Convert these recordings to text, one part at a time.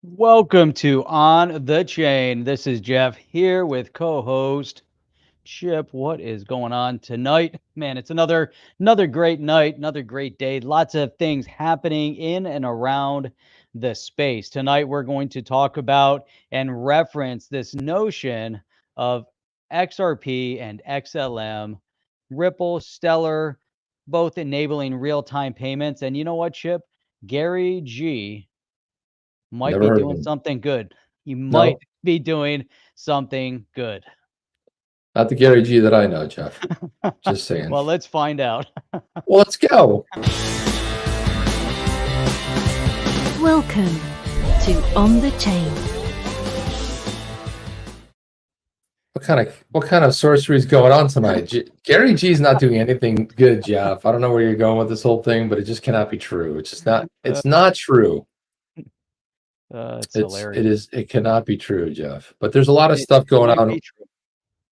Welcome to On the Chain. This is Jeff here with co-host Chip. What is going on tonight? Man, it's another great night, another great day. Lots of things happening in and around the space. Tonight we're going to talk about and reference this notion of XRP and XLM, Ripple, Stellar, both enabling real-time payments. And you know what, Chip? Gary G might Never be heard of doing him. something good. He might No, be doing something good. not the Gary G that I know, Jeff. Just saying. Well, let's find out. Well, let's go. Welcome to On the Chain. What kind of sorcery is going on tonight? Gary G's not doing anything good, Jeff. I don't know where you're going with this whole thing, but it just cannot be true. It's just not. It's not true. It's hilarious. It cannot be true, Jeff. But there's a lot of stuff It going might on. be true.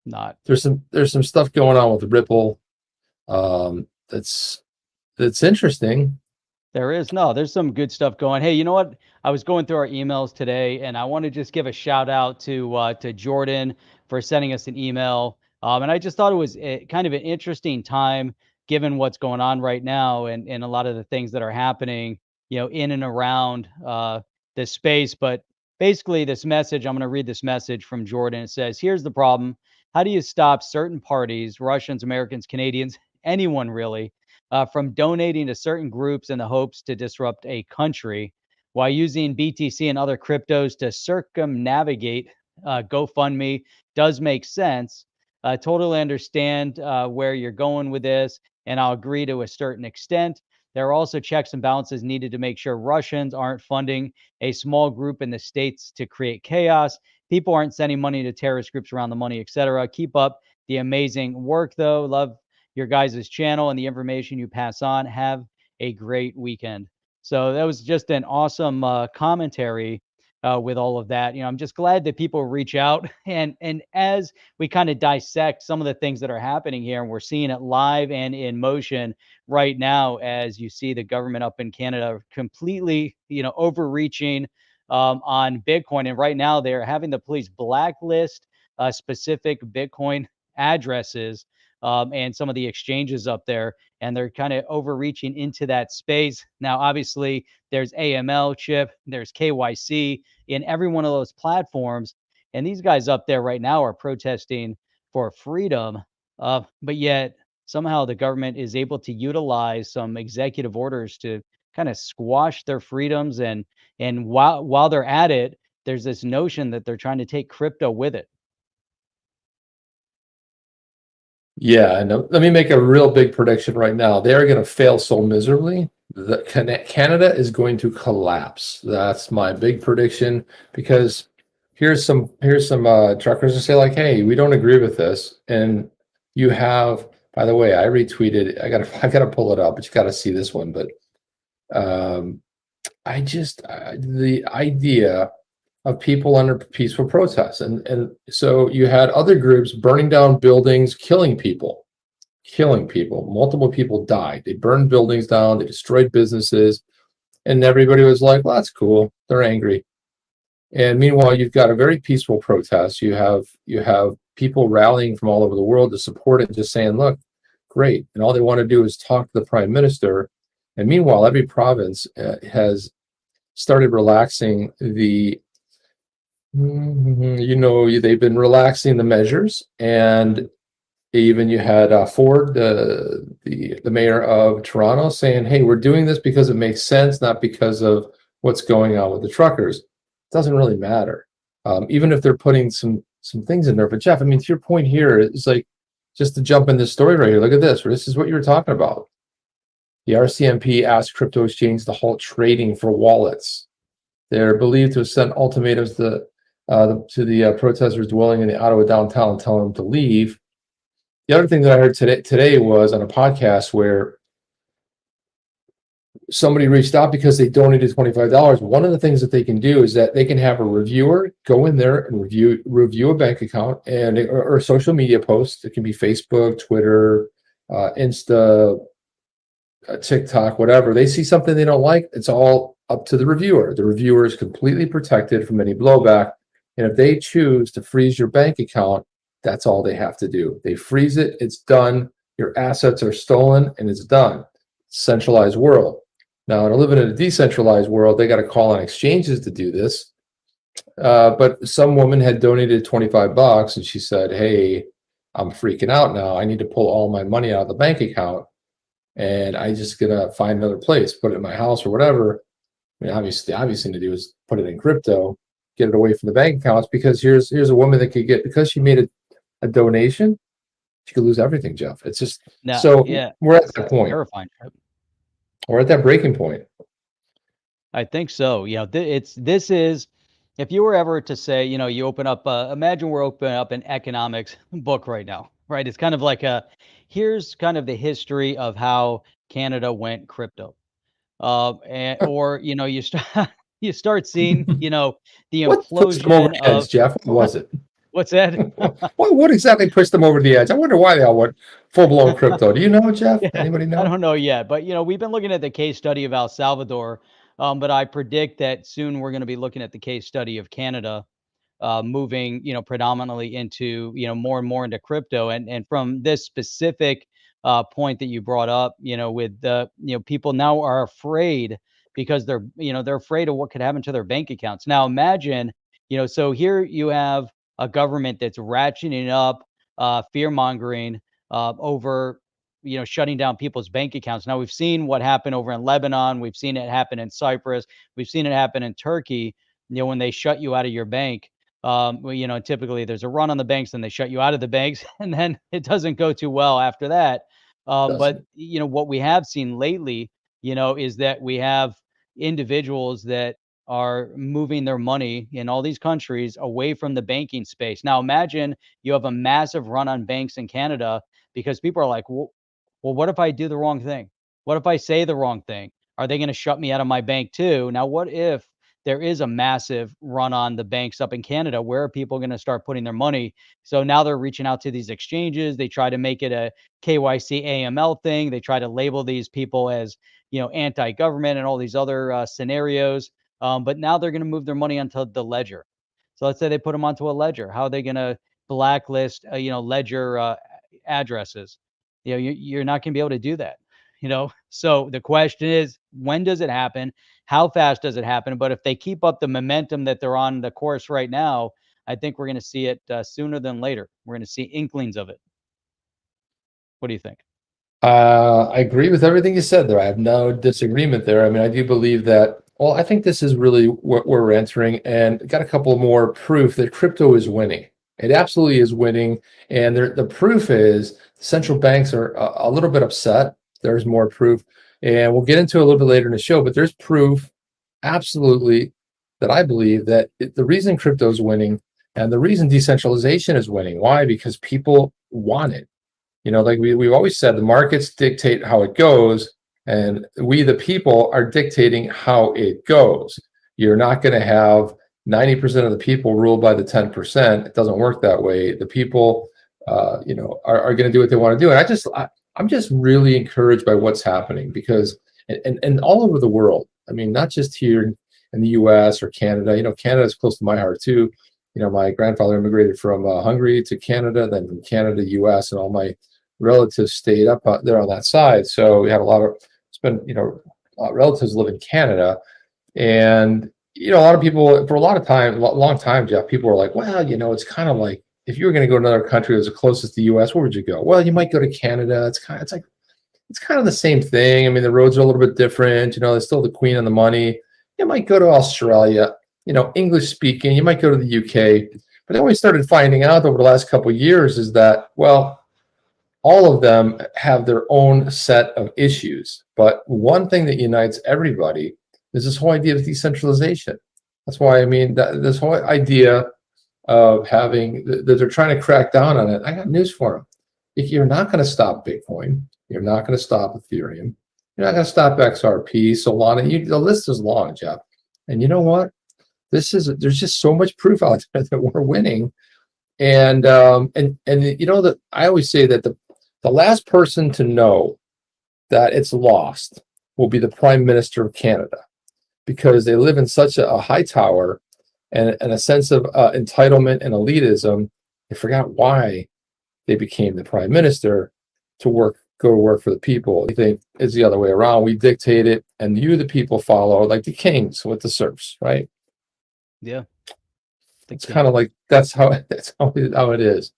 Not. There's some stuff going on with Ripple. That's interesting. There's some good stuff going. Hey, you know what? I was going through our emails today, and I want to just give a shout out to Jordan for sending us an email. And I just thought it was kind of an interesting time given what's going on right now and a lot of the things that are happening, in and around this space. But basically, this message, I'm going to read this message from Jordan. It says, "Here's the problem. How do you stop certain parties, Russians, Americans, Canadians, anyone really, from donating to certain groups in the hopes to disrupt a country while using BTC and other cryptos to circumnavigate GoFundMe does make sense. Totally understand where you're going with this, and I'll agree to a certain extent. There are also checks and balances needed to make sure Russians aren't funding a small group in the States to create chaos. People aren't sending money to terrorist groups around the money, etc. Keep up the amazing work, though. Love your guys' channel and the information you pass on. Have a great weekend." So that was just an awesome commentary with all of that. I'm just glad that people reach out and as we kind of dissect some of the things that are happening here, and we're seeing it live and in motion right now, as you see the government up in Canada completely, overreaching on Bitcoin. And right now they're having the police blacklist specific Bitcoin addresses and some of the exchanges up there, and they're kind of overreaching into that space. Now, obviously, there's AML chip, there's KYC in every one of those platforms, and these guys up there right now are protesting for freedom, but yet somehow the government is able to utilize some executive orders to kind of squash their freedoms, and while they're at it, there's this notion that they're trying to take crypto with it. Yeah, I know. Let me make a real big prediction right now. They are going to fail so miserably that Canada is going to collapse. That's my big prediction, because here's some truckers who say like, "Hey, we don't agree with this," and you have. By the way, I retweeted. I gotta pull it up, but you got to see this one. But the idea of people under peaceful protests. And so you had other groups burning down buildings, killing people. Multiple people died. They burned buildings down, they destroyed businesses, and everybody was like, well, that's cool. They're angry. And meanwhile, you've got a very peaceful protest. You have people rallying from all over the world to support it, just saying, look, great. And all they want to do is talk to the prime minister. And meanwhile, every province has started relaxing they've been relaxing the measures, and even you had Ford, the mayor of Toronto, saying, "Hey, we're doing this because it makes sense, not because of what's going on with the truckers." It doesn't really matter, even if they're putting some things in there. But Jeff, I mean, to your point here, it's like, just to jump in this story right here. Look at this. This is what you were talking about. The RCMP asked crypto exchange to halt trading for wallets. They're believed to have sent ultimatums to the protesters dwelling in the Ottawa downtown, telling them to leave. The other thing that I heard today was on a podcast where somebody reached out because they donated $25. One of the things that they can do is that they can have a reviewer go in there and review a bank account or social media posts. It can be Facebook, Twitter, Insta, TikTok, whatever. They see something they don't like, it's all up to the reviewer. The reviewer is completely protected from any blowback. And if they choose to freeze your bank account, that's all they have to do. They freeze it, it's done. Your assets are stolen and it's done. Centralized world. Now, in living in a decentralized world, they got to call on exchanges to do this. But some woman had donated $25 and she said, hey, I'm freaking out now. I need to pull all my money out of the bank account. And I just gonna find another place, put it in my house or whatever. I mean, obviously, the obvious thing to do is put it in crypto, get it away from the bank accounts, because here's a woman that could get, because she made a donation, she could lose everything, Jeff. It's just we're at that point. Terrifying. We're at that breaking point. I think so. This is, if you were ever to say, you open up, imagine we're opening up an economics book right now, right? It's kind of like here's kind of the history of how Canada went crypto. Or you start seeing, the What pushed them over implosion the edge, of Jeff? What was it? What's that? What exactly pushed them over the edge? I wonder why they all went full-blown crypto. Do you know, Jeff? Anybody know? I don't know yet, but we've been looking at the case study of El Salvador, but I predict that soon we're going to be looking at the case study of Canada, moving, predominantly into, more and more into crypto. And from this specific point that you brought up, with the, people now are afraid because they're afraid of what could happen to their bank accounts. Now imagine, so here you have a government that's ratcheting up fear mongering over, shutting down people's bank accounts. Now we've seen what happened over in Lebanon. We've seen it happen in Cyprus. We've seen it happen in Turkey. When they shut you out of your bank, typically there's a run on the banks and they shut you out of the banks, and then it doesn't go too well after that. But what we have seen lately, is that we have individuals that are moving their money in all these countries away from the banking space. Now imagine you have a massive run on banks in Canada because people are like, well, what if I do the wrong thing? What if I say the wrong thing? Are they going to shut me out of my bank too? Now, what if there is a massive run on the banks up in Canada? Where are people going to start putting their money? So now they're reaching out to these exchanges. They try to make it a KYC AML thing. They try to label these people as, anti-government and all these other scenarios. But now they're going to move their money onto the ledger. So let's say they put them onto a ledger. How are they going to blacklist, ledger addresses? You're not going to be able to do that. So the question is, when does it happen? How fast does it happen? But if they keep up the momentum that they're on the course right now, I think we're going to see it sooner than later. We're going to see inklings of it. What do you think? I agree with everything you said there. I have no disagreement there. I mean, I do believe that, well, I think this is really where we're entering, and got a couple more proof that crypto is winning. It absolutely is winning. And the proof is central banks are a little bit upset. There's more proof. And we'll get into it a little bit later in the show, but there's proof absolutely that I believe that the reason crypto is winning and the reason decentralization is winning. Why? Because people want it. Like we've always said, the markets dictate how it goes, and we, the people, are dictating how it goes. You're not going to have 90% of the people ruled by the 10%. It doesn't work that way. The people, are going to do what they want to do. And I'm just really encouraged by what's happening, because, and all over the world. I mean, not just here in the U.S. or Canada. Canada is close to my heart too. My grandfather immigrated from Hungary to Canada, then from Canada to U.S., and all my relatives stayed up there on that side. So we had a lot of relatives live in Canada, and a lot of people for a long time, Jeff, people were like, well, it's kind of like, if you were going to go to another country that's the closest to the U.S., where would you go? Well, you might go to Canada. It's kind of the same thing. I mean, the roads are a little bit different. There's still the Queen and the money. You might go to Australia. English speaking. You might go to the UK. But then we started finding out over the last couple of years is that, well, all of them have their own set of issues. But one thing that unites everybody is this whole idea of decentralization. That's why, I mean, this whole idea of having that they're trying to crack down on it. I got news for them. If you're not going to stop Bitcoin, you're not going to stop Ethereum, you're not going to stop XRP, Solana. The list is long, Jeff. And you know what? There's just so much proof out there that we're winning. And that I always say that the last person to know that it's lost will be the Prime Minister of Canada. because they live in such a high tower and a sense of entitlement and elitism. They forgot why they became the prime minister, to go to work for the people. I think it's the other way around. We dictate it, and you, the people, follow, like the kings with the serfs, right? Yeah. It's kind of like that's how it is.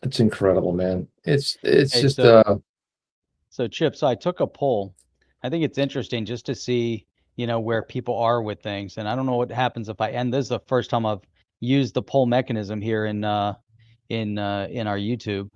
It's incredible, man. It's Hey, just so Chip, so I took a poll. I think it's interesting just to see, where people are with things. And I don't know what happens if this is the first time I've used the poll mechanism here in our YouTube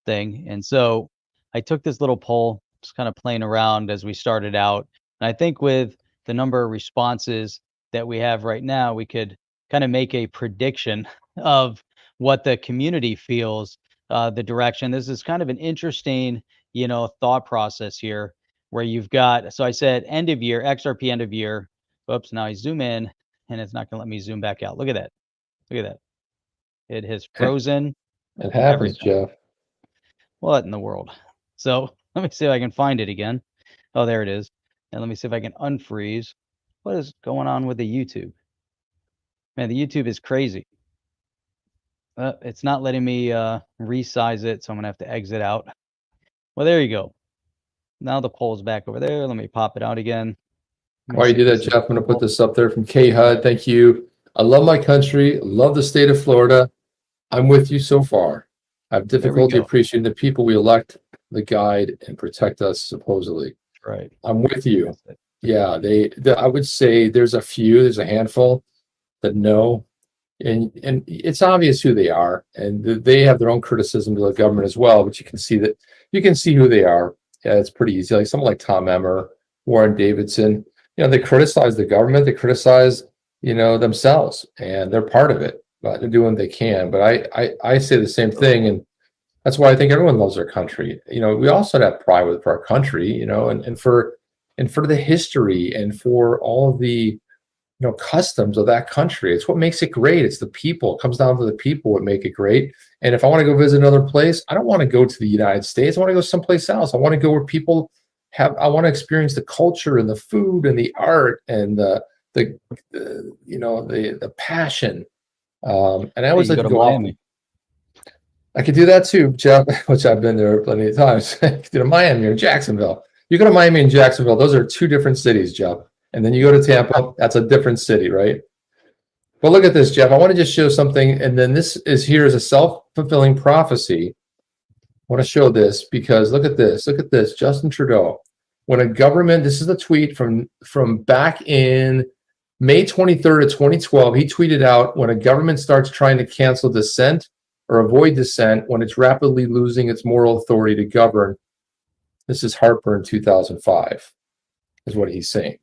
thing. And so I took this little poll, just kind of playing around as we started out. And I think with the number of responses that we have right now, we could kind of make a prediction of what the community feels, the direction. This is kind of an interesting, thought process here, where you've got, so I said end of year, XRP end of year. Oops, now I zoom in and it's not going to let me zoom back out. Look at that. Look at that. It has frozen. It happens, everything. Jeff. What in the world? So let me see if I can find it again. Oh, there it is. And let me see if I can unfreeze. What is going on with the YouTube? Man, the YouTube is crazy. It's not letting me resize it, so I'm going to have to exit out. Well, there you go. Now the poll's back over there. Let me pop it out again. While you do that, Jeff, I'm going to put this up there from K-HUD. Thank you. I love my country. Love the state of Florida. I'm with you so far. I have difficulty appreciating the people we elect, the guide, and protect us, supposedly. Right. I'm with you. Yeah, I would say there's a handful that know, and it's obvious who they are, and they have their own criticism of the government as well, but you can see who they are. Yeah, it's pretty easy. Like someone like Tom Emmer, Warren Davidson, they criticize the government, they criticize, themselves, and they're part of it, but they're doing what they can. But I say the same thing, and that's why I think everyone loves their country. We also have pride for our country, and for the history and for all of the customs of that country. It's what makes it great. It's the people. It comes down to the people what make it great. And if I want to go visit another place, I don't want to go to the United States. I want to go someplace else. I want to go where people I want to experience the culture and the food and the art and the passion. And I always like to go Miami. I could do that too, Jeff, which I've been there plenty of times. To Miami or Jacksonville. You go to Miami and Jacksonville, those are two different cities, Jeff. And then you go to Tampa, that's a different city, right? But look at this, Jeff. I want to just show something, and then this is here as a self-fulfilling prophecy. I want to show this because look at this. Look at this, Justin Trudeau. When a government, this is a tweet from back in May 23rd of 2012, he tweeted out, when a government starts trying to cancel dissent or avoid dissent, when it's rapidly losing its moral authority to govern. This is Harper in 2005, is what he's saying.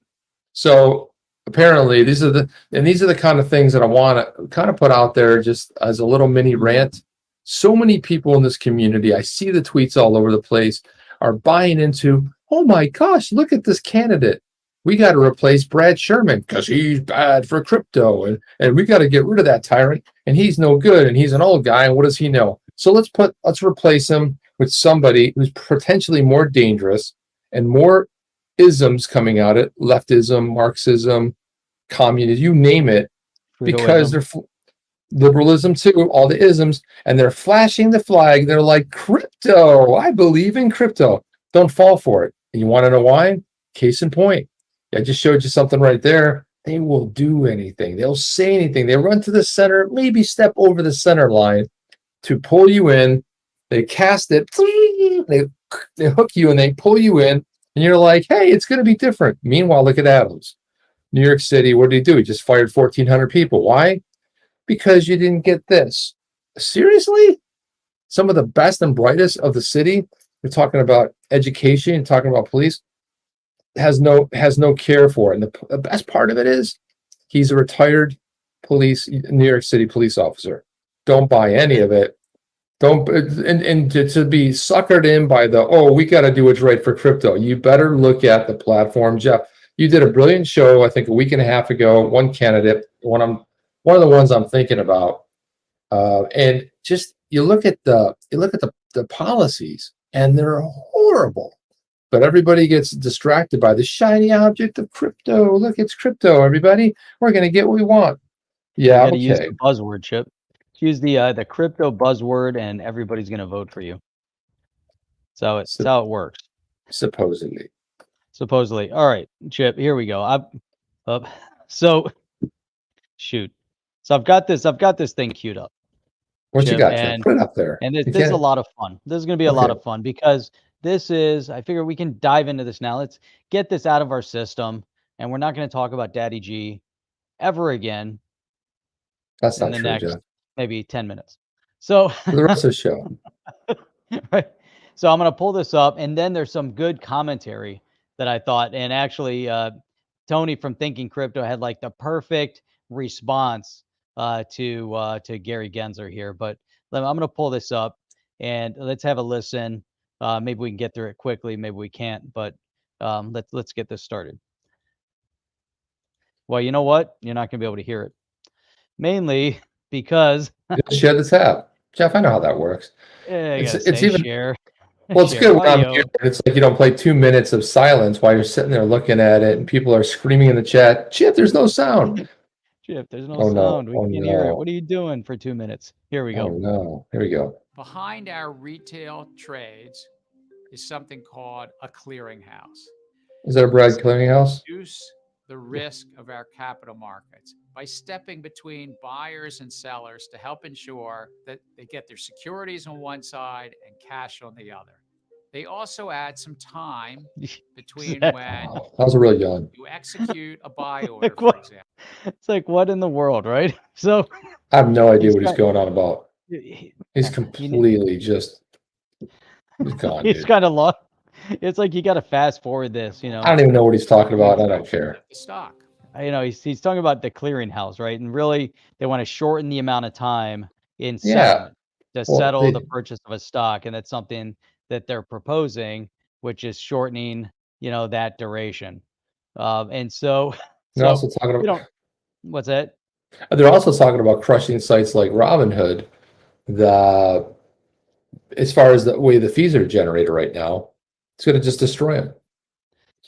So apparently these are the kind of things that I want to kind of put out there just as a little mini rant. So many people in this community, I see the tweets all over the place, are buying into, oh my gosh, look at this candidate. We got to replace Brad Sherman because he's bad for crypto, and we got to get rid of that tyrant, and he's no good, and he's an old guy, and what does he know? So let's replace him with somebody who's potentially more dangerous and more isms coming out it, leftism, Marxism, communism, you name it, because they're liberalism too, all the isms, and they're flashing the flag. They're like, crypto, I believe in crypto. Don't fall for it. And you want to know why? Case in point. I just showed you something right there. They will do anything. They'll say anything. They run to the center, maybe step over the center line to pull you in. They cast it, they hook you and they pull you in. And you're like, hey, it's going to be different. Meanwhile, look at Adams. New York City, what did he do? He just fired 1,400 people. Why? Because you didn't get this. Seriously? Some of the best and brightest of the city, we're talking about education and talking about police, has no care for it. And the best part of it is he's a retired New York City police officer. Don't buy any of it. Don't and to be suckered in by we got to do what's right for crypto. You better look at the platform, Jeff. You did a brilliant show, I think, a week and a half ago. One candidate, one of the ones I'm thinking about, and just you look at the policies, and they're horrible. But everybody gets distracted by the shiny object of crypto. Look, it's crypto, everybody. We're going to get what we want. Yeah, You got to use okay. the buzzword, Chip. Use the crypto buzzword, and everybody's going to vote for you. So it's how it works. Supposedly. All right, Chip. Here we go. So shoot. So I've got this thing queued up. What Chip, you got, Chip? Put it up there. And this is a lot of fun. This is going to be a lot of fun because this is, I figure we can dive into this now. Let's get this out of our system, and we're not going to talk about Daddy G ever again. That's in not the true, next Jeff. maybe 10 minutes. So For the rest of the show. Right. So I'm going to pull this up, and then there's some good commentary that I thought, and actually Tony from Thinking Crypto had like the perfect response to Gary Gensler here. But I'm going to pull this up and let's have a listen. Maybe we can get through it quickly. Maybe we can't, but let's get this started. Well, you know what? You're not going to be able to hear it. Mainly because share the tab. Jeff, I know how that works. It's even share. Well, it's good when I'm here. It's like you don't play 2 minutes of silence while you're sitting there looking at it, and people are screaming in the chat. Chip, there's no sound. Chip, there's no sound. We can't hear it. What are you doing for 2 minutes? Here we go. Oh no. Here we go. Behind our retail trades is something called a clearinghouse. Is that a Brad clearinghouse? Reduce the risk of our capital markets by stepping between buyers and sellers to help ensure that they get their securities on one side and cash on the other. They also add some time between when that was a real yawn. you execute a buy order, for example. It's like, what in the world, right? So I have no idea what he's going on about. He's completely just gone. He's kind of lost. It's like you got to fast forward this, you know. I don't even know what he's talking about. I don't care. The stock. You know, he's talking about the clearinghouse, right? And really, they want to shorten the amount of time in settlement to settle the purchase of a stock, and that's something that they're proposing, which is shortening, you know, that duration. And so they're also talking about what's that? They're also talking about crushing sites like Robinhood. As far as the way the fees are generated right now, it's going to just destroy them.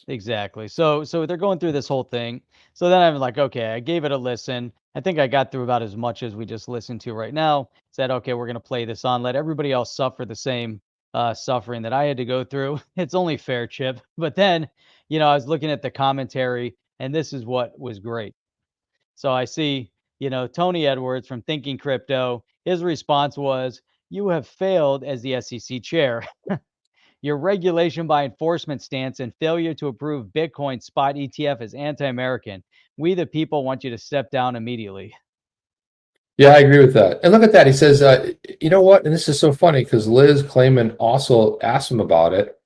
Exactly. So they're going through this whole thing. So then I'm like, okay, I gave it a listen. I think I got through about as much as we just listened to right now. Said, okay, we're going to play this on. Let everybody else suffer the same suffering that I had to go through. It's only fair, Chip. But then, you know, I was looking at the commentary, and this is what was great. So I see, you know, Tony Edwards from Thinking Crypto. His response was, "You have failed as the SEC chair. Your regulation by enforcement stance and failure to approve Bitcoin spot ETF is anti-American. We, the people, want you to step down immediately." Yeah, I agree with that. And look at that. He says, you know what? And this is so funny because Liz Clayman also asked him about it.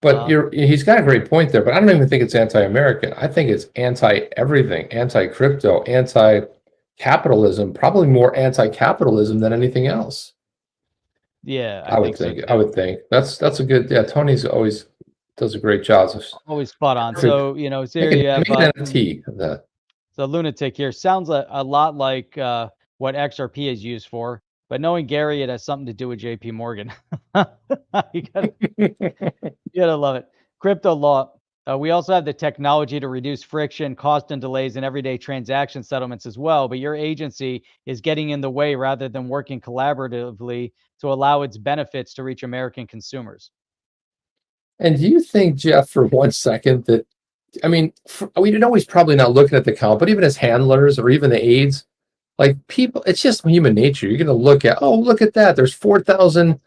But he's got a great point there. But I don't even think it's anti-American. I think it's anti-everything, anti-crypto, anti-capitalism, probably more anti-capitalism than anything else. Yeah, I would think. I would think that's a good. Yeah, Tony's always does a great job. Always spot on. So you know, so you have an NFT of that. So Lunatic here sounds a lot like what XRP is used for, but knowing Gary, it has something to do with JP Morgan. you gotta love it. Crypto law. We also have the technology to reduce friction, cost, and delays in everyday transaction settlements as well. But your agency is getting in the way rather than working collaboratively to allow its benefits to reach American consumers. And do you think, Jeff, for 1 second that, I mean, we know he's probably not looking at the count, but even his handlers or even the aides, like people, it's just human nature. You're going to look at, oh, look at that. There's 4,000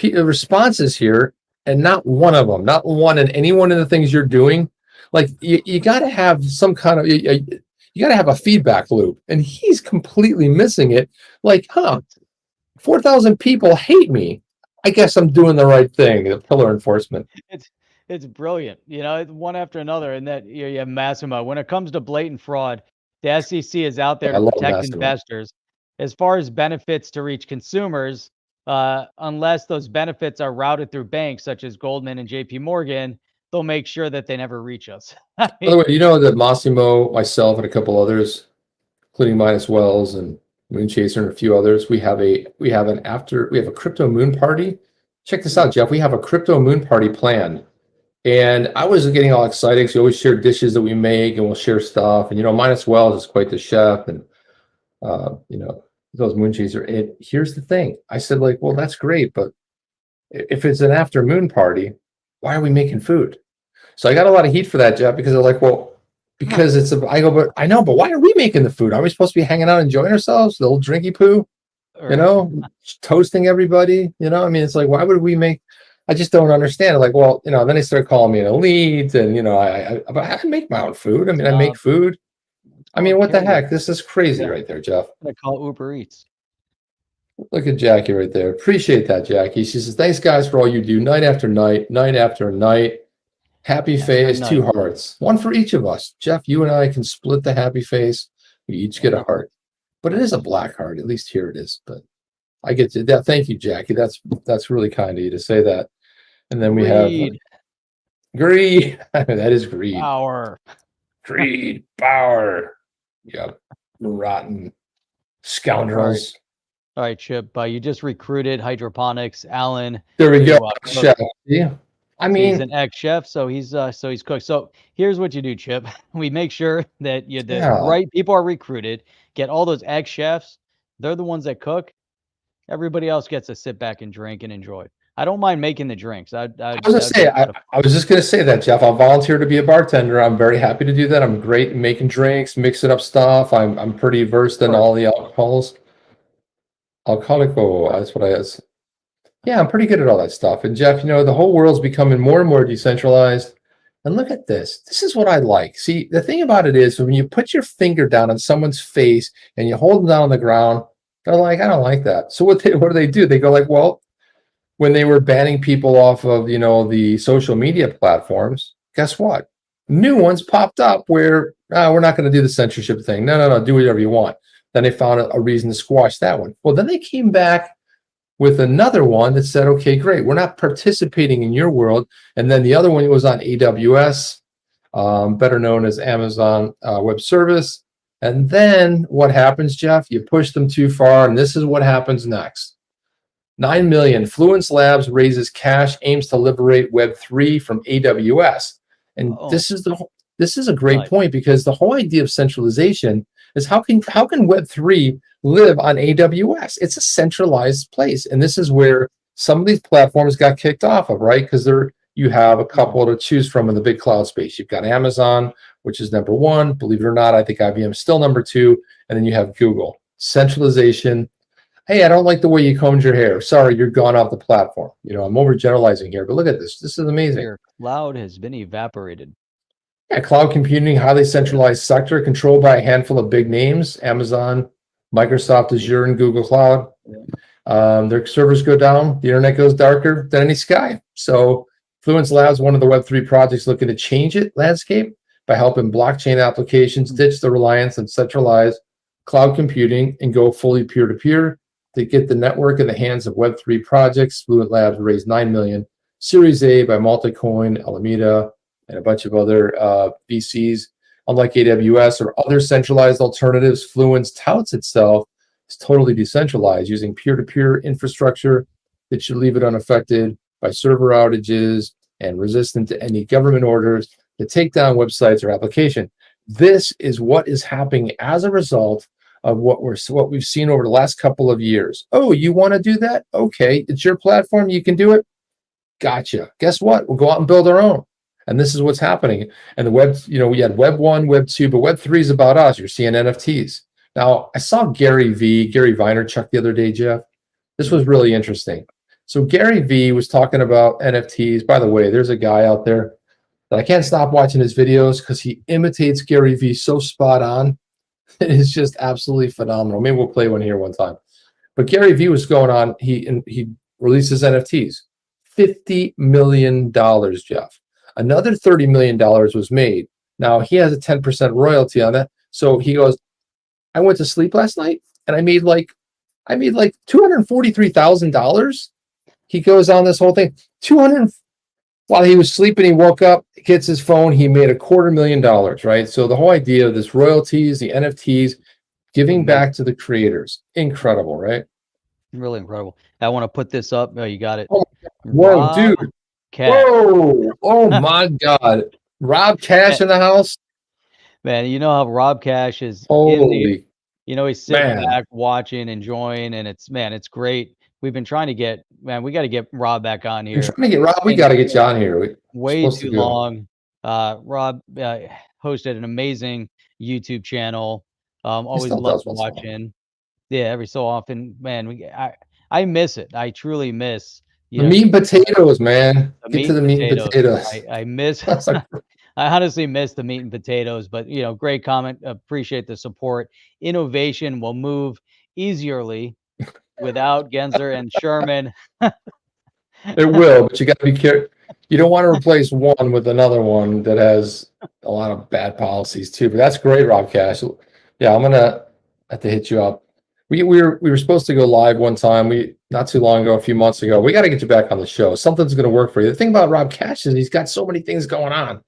responses here. And not one of them, not one in any one of the things you're doing. Like you got to have some kind of, you got to have a feedback loop. And he's completely missing it. Like, 4,000 people hate me. I guess I'm doing the right thing. The pillar enforcement. It's brilliant. You know, one after another. And that you have Massimo. When it comes to blatant fraud, the SEC is out there to protect investors. As far as benefits to reach consumers, unless those benefits are routed through banks such as Goldman and JP Morgan, they'll make sure that they never reach us. By the way, you know that Massimo, myself, and a couple others, including Minus Wells and Moon Chaser and a few others, we have a crypto moon party. Check this out, Jeff. We have a crypto moon party planned And I was getting all excited because we always share dishes that we make, and we'll share stuff. And Minus Wells is quite the chef, and those moon chaser. And here's the thing: I said, like, well, that's great, but if it's an after moon party, why are we making food? So I got a lot of heat for that, Jeff, because they're like, well, because I go, but I know, but why are we making the food? Are we supposed to be hanging out, enjoying ourselves, the old drinky poo, toasting everybody? I mean, it's like, why would we make? I just don't understand. Like, well, then they start calling me an elite, and I make my own food. I mean, I make food. I mean, what the heck? This is crazy right there, Jeff. I call it Uber Eats. Look at Jackie right there. Appreciate that, Jackie. She says, thanks, guys, for all you do night after night, night after night. Happy face, 2 hearts. One for each of us. Jeff, you and I can split the happy face. We each get a heart. But it is a black heart. At least here it is. But I get to that. Thank you, Jackie. That's really kind of you to say that. And then we have greed. That is greed. Power. Greed, power. Yep. Rotten scoundrels. All right, Chip. You just recruited hydroponics, Alan. There we go. Chef. Yeah. I mean, he's an ex-chef, so he's cooked. So here's what you do, Chip. We make sure that the right people are recruited. Get all those ex-chefs. They're the ones that cook. Everybody else gets to sit back and drink and enjoy. I don't mind making the drinks. I was just going to say that, Jeff. I'll volunteer to be a bartender. I'm very happy to do that. I'm great at making drinks, mixing up stuff. I'm pretty versed in all the alcohols. Alcoholico, that's what I is. Yeah, I'm pretty good at all that stuff. And Jeff, the whole world's becoming more and more decentralized. And look at this. This is what I like. See, the thing about it is when you put your finger down on someone's face and you hold them down on the ground, they're like, I don't like that. So what do they do? They go like, well, when they were banning people off of, the social media platforms, guess what? New ones popped up where we're not going to do the censorship thing. No, do whatever you want. Then they found a reason to squash that one. Well, then they came back with another one that said, okay, great, we're not participating in your world. And then the other one was on AWS, better known as Amazon Web Service. And then what happens, Jeff? You push them too far, and this is what happens next. 9 million. Fluence Labs raises cash, aims to liberate Web3 from AWS. And this is a great point, because the whole idea of centralization is how can Web3 live on AWS? It's a centralized place. And this is where some of these platforms got kicked off of, right? Because you have a couple to choose from in the big cloud space. You've got Amazon, which is number 1. Believe it or not, I think IBM is still number 2. And then you have Google. Centralization. Hey, I don't like the way you combed your hair. Sorry, you're gone off the platform. I'm overgeneralizing here, but look at this. This is amazing. Your cloud has been evaporated. Yeah, cloud computing, highly centralized sector controlled by a handful of big names: Amazon, Microsoft Azure, and Google Cloud. Their servers go down, the internet goes darker than any sky. So Fluence Labs, one of the Web3 projects looking to change it landscape by helping blockchain applications ditch the reliance on centralized cloud computing and go fully peer-to-peer. To get the network in the hands of Web3 projects, Fluence Labs raised $9 million, Series A by Multicoin, Alameda, and a bunch of other VCs. Unlike AWS or other centralized alternatives, Fluence touts itself as totally decentralized, using peer-to-peer infrastructure that should leave it unaffected by server outages and resistant to any government orders to take down websites or application. This is what is happening as a result of what we've seen over the last couple of years. Oh, you want to do that? Okay, it's your platform. You can do it. Gotcha. Guess what? We'll go out and build our own. And this is what's happening. And the web, we had Web 1, Web 2, but Web 3 is about us. You're seeing NFTs. Now, I saw Gary Vaynerchuk the other day, Jeff. This was really interesting. So Gary V was talking about NFTs. By the way, there's a guy out there that I can't stop watching his videos because he imitates Gary V so spot on. It is just absolutely phenomenal. Maybe we'll play one here one time. But Gary V was going on. He releases NFTs. $50 million, Jeff. Another $30 million was made. Now he has a 10% royalty on that. So he goes, I went to sleep last night and I made like $243,000. He goes on this whole thing. While he was sleeping, he woke up, gets his phone, he made $250,000, right? So the whole idea of this royalties, the NFTs, giving back to the creators. Incredible, right? Really incredible. I want to put this up. Oh, you got it. Oh, whoa, dude. Cash. Whoa! Oh my God! Rob Cash in the house. Man, you know how Rob Cash is in the, Holy he's sitting man! back, watching, enjoying, and it's great. We've been trying to get, we got to get Rob back on You're here. trying to get Rob. We And got to get you on here. We're way supposed to too go. long. Rob hosted an amazing YouTube channel. Always still love does once in a while. watching. Yeah, every so often, man. I miss it. I truly miss, The meat and potatoes, man. the Get meat to the and meat and potatoes. potatoes. I miss. That's like, I honestly miss the meat and potatoes, but great comment. Appreciate the support. Innovation will move easierly without Gensler and Sherman. it will, but you got to be careful. You don't want to replace one with another one that has a lot of bad policies too. But that's great, Rob Cash. Yeah, I'm gonna have to hit you up. We were supposed to go live one time. Not too long ago, a few months ago. We got to get you back on the show. Something's going to work for you. The thing about Rob Cash is he's got so many things going on.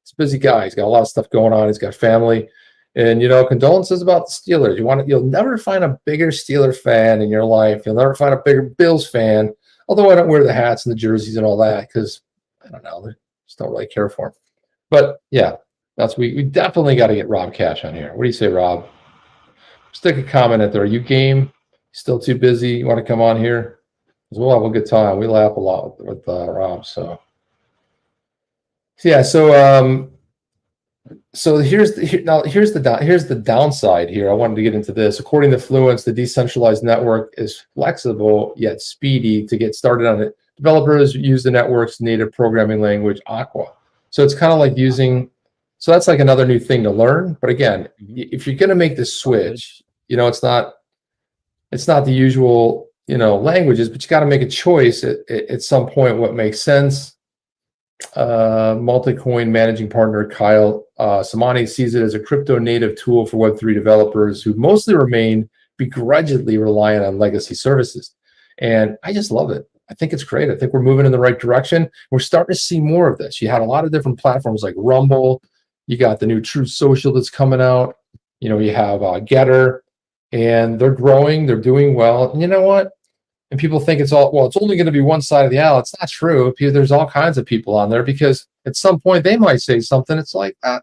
He's a busy guy. He's got a lot of stuff going on. He's got family, and condolences about the Steelers. You'll never find a bigger Steeler fan in your life. You'll never find a bigger Bills fan. Although I don't wear the hats and the jerseys and all that because I don't know, I just don't really care for them. But yeah, we definitely got to get Rob Cash on here. What do you say, Rob? Stick a comment in there. Are you game? Still too busy? You want to come on here? Because we'll have a good time. We laugh a lot with Rob. So yeah. So here's the downside here. I wanted to get into this. According to Fluence, the decentralized network is flexible yet speedy to get started on it. Developers use the network's native programming language, Aqua. So it's kind of like using. So that's like another new thing to learn. But again, if you're going to make this switch, it's not the usual, languages, but you got to make a choice at some point what makes sense. Multicoin managing partner Kyle Samani sees it as a crypto native tool for Web3 developers who mostly remain begrudgingly reliant on legacy services. And I just love it. I think it's great. I think we're moving in the right direction. We're starting to see more of this. You had a lot of different platforms like Rumble. You got the new Truth Social that's coming out. You have Getter, and they're growing. They're doing well. And you know what? And people think it's only going to be one side of the aisle. It's not true. There's all kinds of people on there because at some point they might say something. It's like a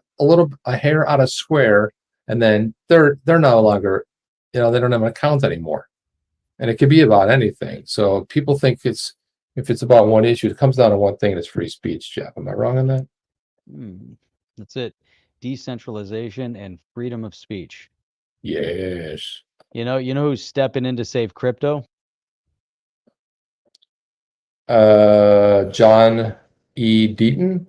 hair out of square, and then they're no longer, they don't have an account anymore. And it could be about anything. So people think if it's about one issue, it comes down to one thing, and it's free speech, Jeff. Am I wrong on that? That's it. Decentralization and freedom of speech. Yes. You know who's stepping in to save crypto? John E. Deaton?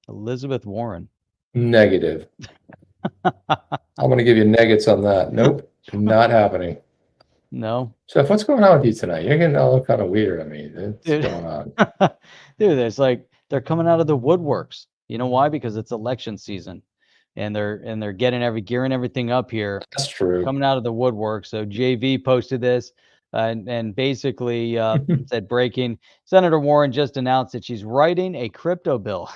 Elizabeth Warren. Negative. I'm going to give you nuggets on that. Nope. Not happening. No. Jeff, what's going on with you tonight? You're getting all kind of weird. I mean, what's going on? Dude, it's like they're coming out of the woodworks. You know why? Because it's election season, and they're gearing everything up here. That's true. Coming out of the woodwork. So JV posted this, and basically said, breaking: Senator Warren just announced that she's writing a crypto bill.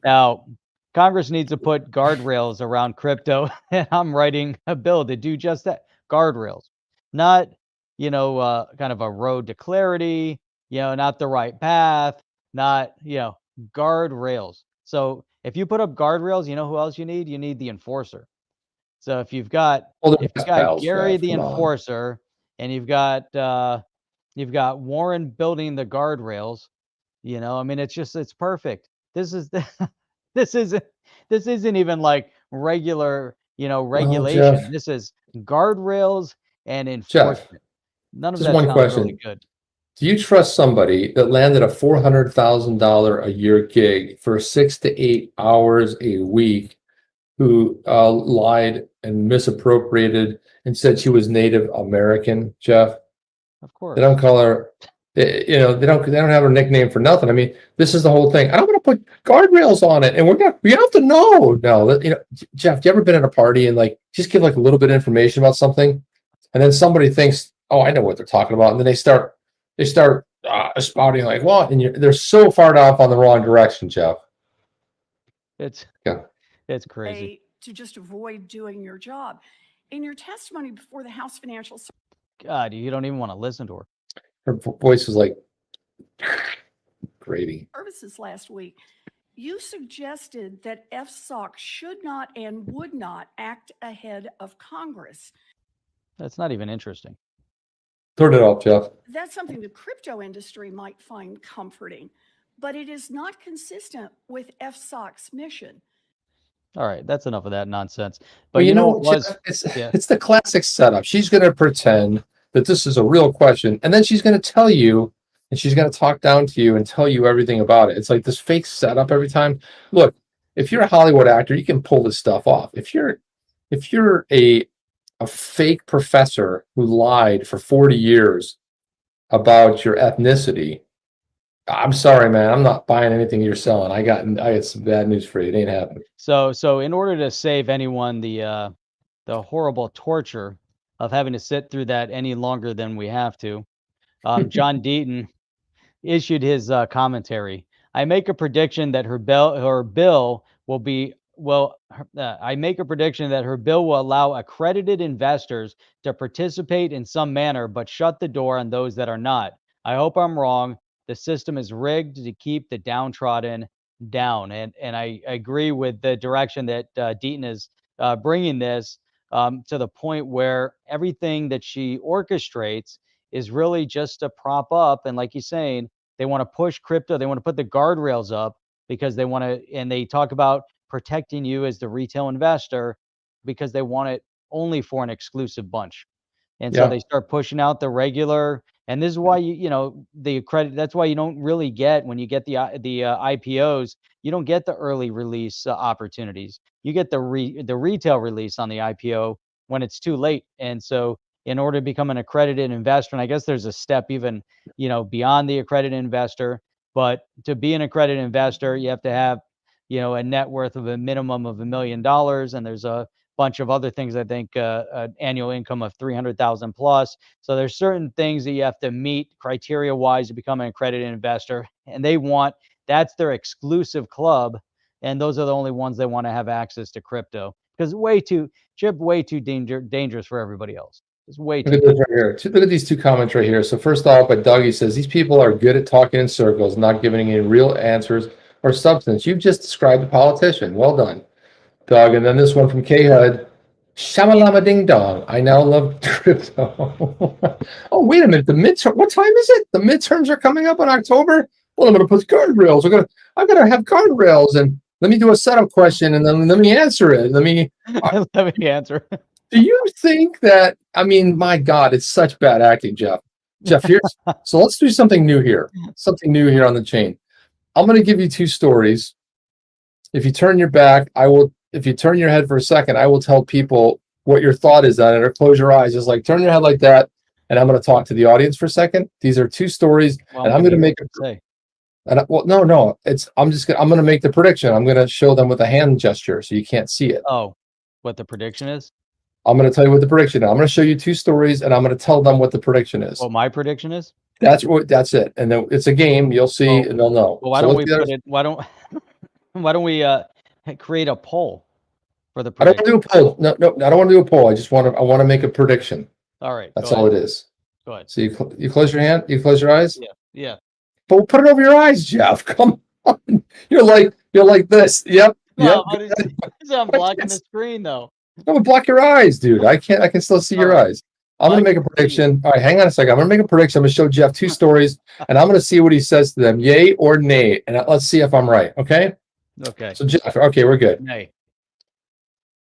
Now, Congress needs to put guardrails around crypto, and I'm writing a bill to do just that. Guardrails, not kind of a road to clarity. Not the right path. Not guardrails. So if you put up guardrails, you know who else you need? You need the enforcer. So if you've got Gary the enforcer, and you've got Warren building the guardrails, it's perfect. This isn't even like regular regulation. This is guardrails and enforcement. Jeff, None of just that one sounds question. really good. Do you trust somebody that landed a $400,000 a year gig for 6 to 8 hours a week who lied and misappropriated and said she was Native American, Jeff? Of course. They don't call her, they don't have her nickname for nothing. I mean, this is the whole thing. I don't want to put guardrails on it, and we have to know. No, Jeff, you ever been at a party and just give a little bit of information about something, and then somebody thinks, oh, I know what they're talking about, and then they start spouting what? And they're so far off on the wrong direction, Jeff. It's crazy. To just avoid doing your job. In your testimony before the House Financial Services, God, you don't even want to listen to her. Her voice is like, Grady. Services last week. You suggested that FSOC should not and would not act ahead of Congress. That's not even interesting. Turn it off, Jeff. That's something the crypto industry might find comforting, but it is not consistent with FSOC's mission. All right, that's enough of that nonsense. But Well, you know what was? Jeff, Yeah. it's the classic setup. She's going to pretend that this is a real question, and then she's going to tell you, and she's going to talk down to you and tell you everything about it. It's like this fake setup every time. Look, if you're a Hollywood actor, you can pull this stuff off. If you're a fake professor who lied for 40 years about your ethnicity, I'm sorry, man. I'm not buying anything you're selling. I got some bad news for you. It ain't happening. So in order to save anyone the horrible torture of having to sit through that any longer than we have to, John Deaton issued his commentary. I make a prediction that her bill will be I make a prediction that her bill will allow accredited investors to participate in some manner, but shut the door on those that are not. I hope I'm wrong. The system is rigged to keep the downtrodden down. And I agree with the direction that Deaton is bringing this to the point where everything that she orchestrates is really just to prop up. And like he's saying, they want to push crypto. They want to put the guardrails up because they want to, and they talk about protecting you as the retail investor because they want it only for an exclusive bunch. And so they start pushing out the regular, and this is why the credit. That's why you don't really get, when you get the IPOs, you don't get the early release opportunities. You get the retail release on the IPO when it's too late. And so in order to become an accredited investor, and I guess there's a step even beyond the accredited investor, but to be an accredited investor, you have to have a net worth of a minimum of $1 million, and there's a bunch of other things. I think an annual income of 300,000 plus. So there's certain things that you have to meet criteria wise to become an accredited investor, and that's their exclusive club, and those are the only ones that want to have access to crypto because way too dangerous for everybody else. It's way too. Look at this right here. Look at these two comments right here. So first off, by Doug, he says these people are good at talking in circles, not giving any real answers or substance. You've just described a politician. Well done, Doug. And then this one from K-Hud. Shamalama ding dong. I now love crypto. Oh, wait a minute. The midterm. What time is it? The midterms are coming up in October. Well, I'm going to put guardrails. I'm going to have guardrails, and let me do a setup question, and then let me answer it. Let me answer. Do you think that? I mean, my God, it's such bad acting, Jeff. So let's do something new here. Something new here on the chain. I'm going to give you two stories. If you turn your back, I will. If you turn your head for a second, I will tell people what your thought is on it, or close your eyes. Just like turn your head like that, and I'm going to talk to the audience for a second. These are two stories, and I'm going to make a. No. I'm going to make the prediction. I'm going to show them with a hand gesture, so you can't see it. Oh, what the prediction is? I'm going to tell you what the prediction is. I'm going to show you two stories, and I'm going to tell them what the prediction is. What my prediction is? That's it. And then it's a game. You'll see, and they'll know. Well, why don't we create a poll for the prediction? I don't want to do a poll. No, I don't want to do a poll. I want to make a prediction. All right. That's all it is. Go ahead. So you close your hand. You close your eyes. Yeah. But we'll put it over your eyes, Jeff. Come on. You're like this. Yep. No, I'm blocking the screen though. No, block your eyes, dude. I can still see your eyes. I'm going to make a prediction. All right, hang on a second. I'm going to make a prediction. I'm going to show Jeff two stories, and I'm going to see what he says to them, yay or nay, and let's see if I'm right, okay? Okay. So, Jeff, okay, we're good. Nay.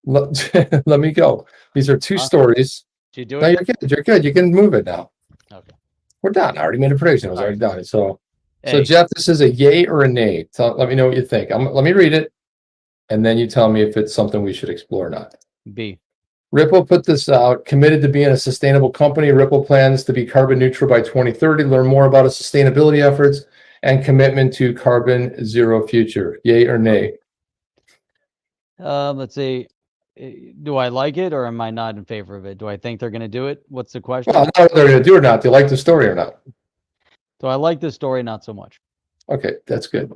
Let me go. These are two stories. Did you do it? No, you're good. You're good. You can move it now. Okay. We're done. I already made a prediction. It was already done. So, hey. Jeff, this is a yay or a nay. Let me know what you think. Let me read it, and then you tell me if it's something we should explore or not. B. Ripple put this out, committed to being a sustainable company. Ripple plans to be carbon neutral by 2030. Learn more about its sustainability efforts and commitment to carbon zero future. Yay or nay? Let's see. Do I like it or am I not in favor of it? Do I think they're going to do it? What's the question? Well, I don't know if they're going to do it or not. Do you like the story or not? Do I like the story? Not so much. Okay, that's good.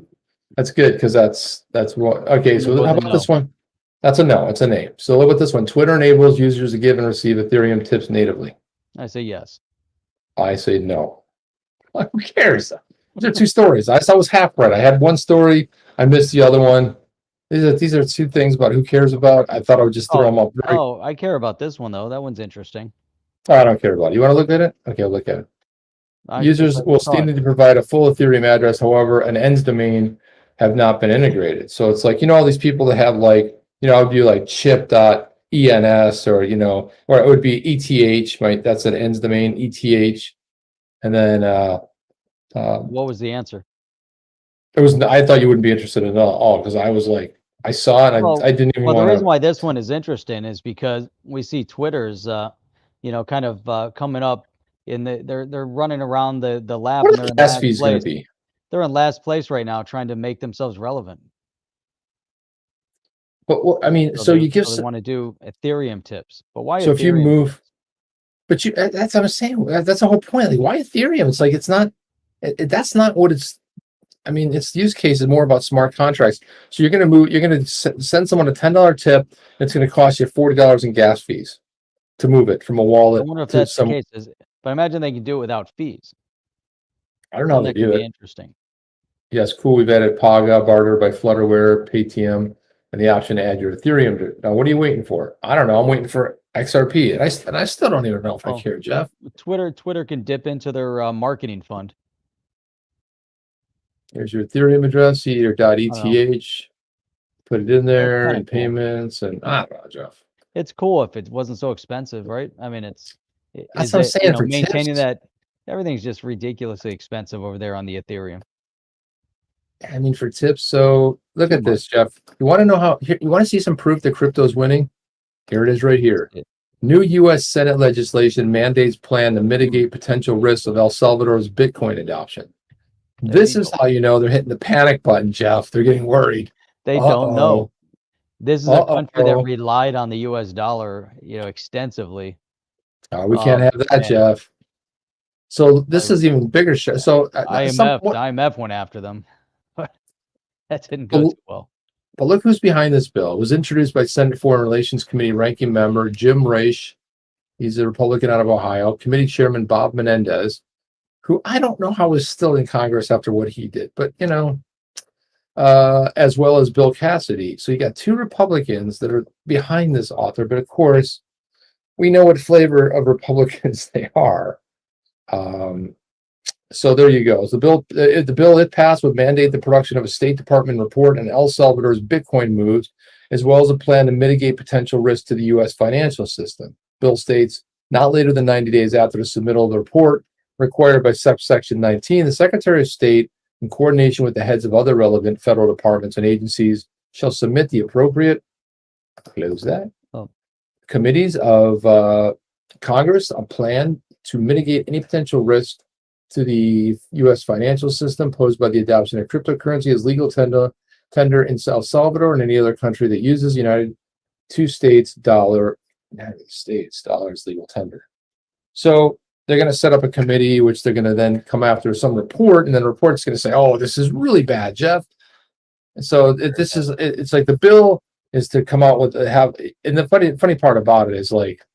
That's good because that's what. Okay, so how about this one? That's a no. It's a nay. So look at this one. Twitter enables users to give and receive Ethereum tips natively. I say yes. I say no. Who cares? These are two stories. I was half right. I had one story. I missed the other one. These are two things about who cares about. I thought I would just throw them up. Oh, I care about this one though. That one's interesting. Oh, I don't care about it. You want to look at it? Okay, I'll look at it. Users will still need to provide a full Ethereum address. However, an ends domain have not been integrated. So it's like, all these people that have like, I would do like chip.ens or, or it would be ETH, right? That's an ends domain, ETH. And then, what was the answer? I thought you wouldn't be interested at all because I was like, I saw it. And I didn't even want to. The reason why this one is interesting is because we see Twitter's, kind of coming up in they're running around the lab. What are the gas fees going to be? They're in last place right now, trying to make themselves relevant. But I mean, so you give. They want to do Ethereum tips, but why? So Ethereum if you move, but that's what I'm saying. That's the whole point. Like, why Ethereum? It's like it's not. That's not what it's. I mean, its use case is more about smart contracts. So you're going to move. You're going to send someone a $10 tip. And it's going to cost you $40 in gas fees to move it from a wallet. I wonder if that's the case. But imagine they can do it without fees. I don't know how they do it. Interesting. Yes, cool. We've added Paga, barter by Flutterware, Paytm, and the option to add your Ethereum. Now, what are you waiting for? I don't know. I'm waiting for XRP, and I still don't even know if I care, Jeff. Twitter can dip into their marketing fund. Here's your Ethereum address, your .eth. Put it in there, and cool. payments, and I don't know, Jeff. It's cool if it wasn't so expensive, right? I mean, that's what I'm saying. For maintaining tips. that, everything's just ridiculously expensive over there on the Ethereum. I mean, for tips. So look at this, Jeff. You want to know how? You want to see some proof that crypto is winning? Here it is, right here. New U.S. Senate legislation mandates plan to mitigate potential risks of El Salvador's Bitcoin adoption. This is how you know they're hitting the panic button, Jeff. They're getting worried. They don't know. This is a country that relied on the U.S. dollar, extensively. We can't have that, Jeff. So this is even bigger. So IMF went after them. That didn't go too well. But look who's behind this bill. It was introduced by Senate Foreign Relations Committee ranking member Jim Raich. He's a Republican out of Ohio. Committee Chairman Bob Menendez, who I don't know how is still in Congress after what he did, but as well as Bill Cassidy. So you got two Republicans that are behind this author, but of course, we know what flavor of Republicans they are. So there you go. So the bill it passed would mandate the production of a State Department report on El Salvador's Bitcoin moves, as well as a plan to mitigate potential risk to the U.S. financial system. Bill states, not later than 90 days after the submittal of the report, required by subsection 19, the Secretary of State, in coordination with the heads of other relevant federal departments and agencies, shall submit the appropriate, committees of Congress a plan to mitigate any potential risk to the U.S. financial system posed by the adoption of cryptocurrency as legal tender in El Salvador and any other country that uses United States dollar as legal tender. So they're going to set up a committee, which they're going to then come after some report, and then the report's going to say, "Oh, this is really bad, Jeff." And so it's like the bill is to come out with and the funny part about it is like,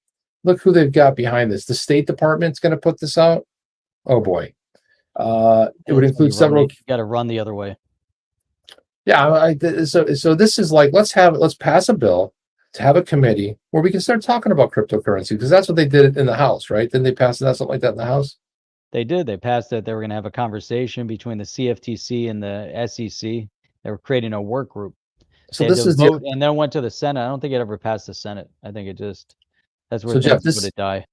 look who they've got behind this. The State Department's going to put this out. Oh boy, it would include several. You got to run the other way. Yeah, so this is like let's pass a bill to have a committee where we can start talking about cryptocurrency, because that's what they did in the House, right? Didn't they pass something like that in the House? They did. They passed it. They were going to have a conversation between the CFTC and the SEC. They were creating a work group. So this is vote, and then went to the Senate. I don't think it ever passed the Senate. I think that's where Jeff, would it die.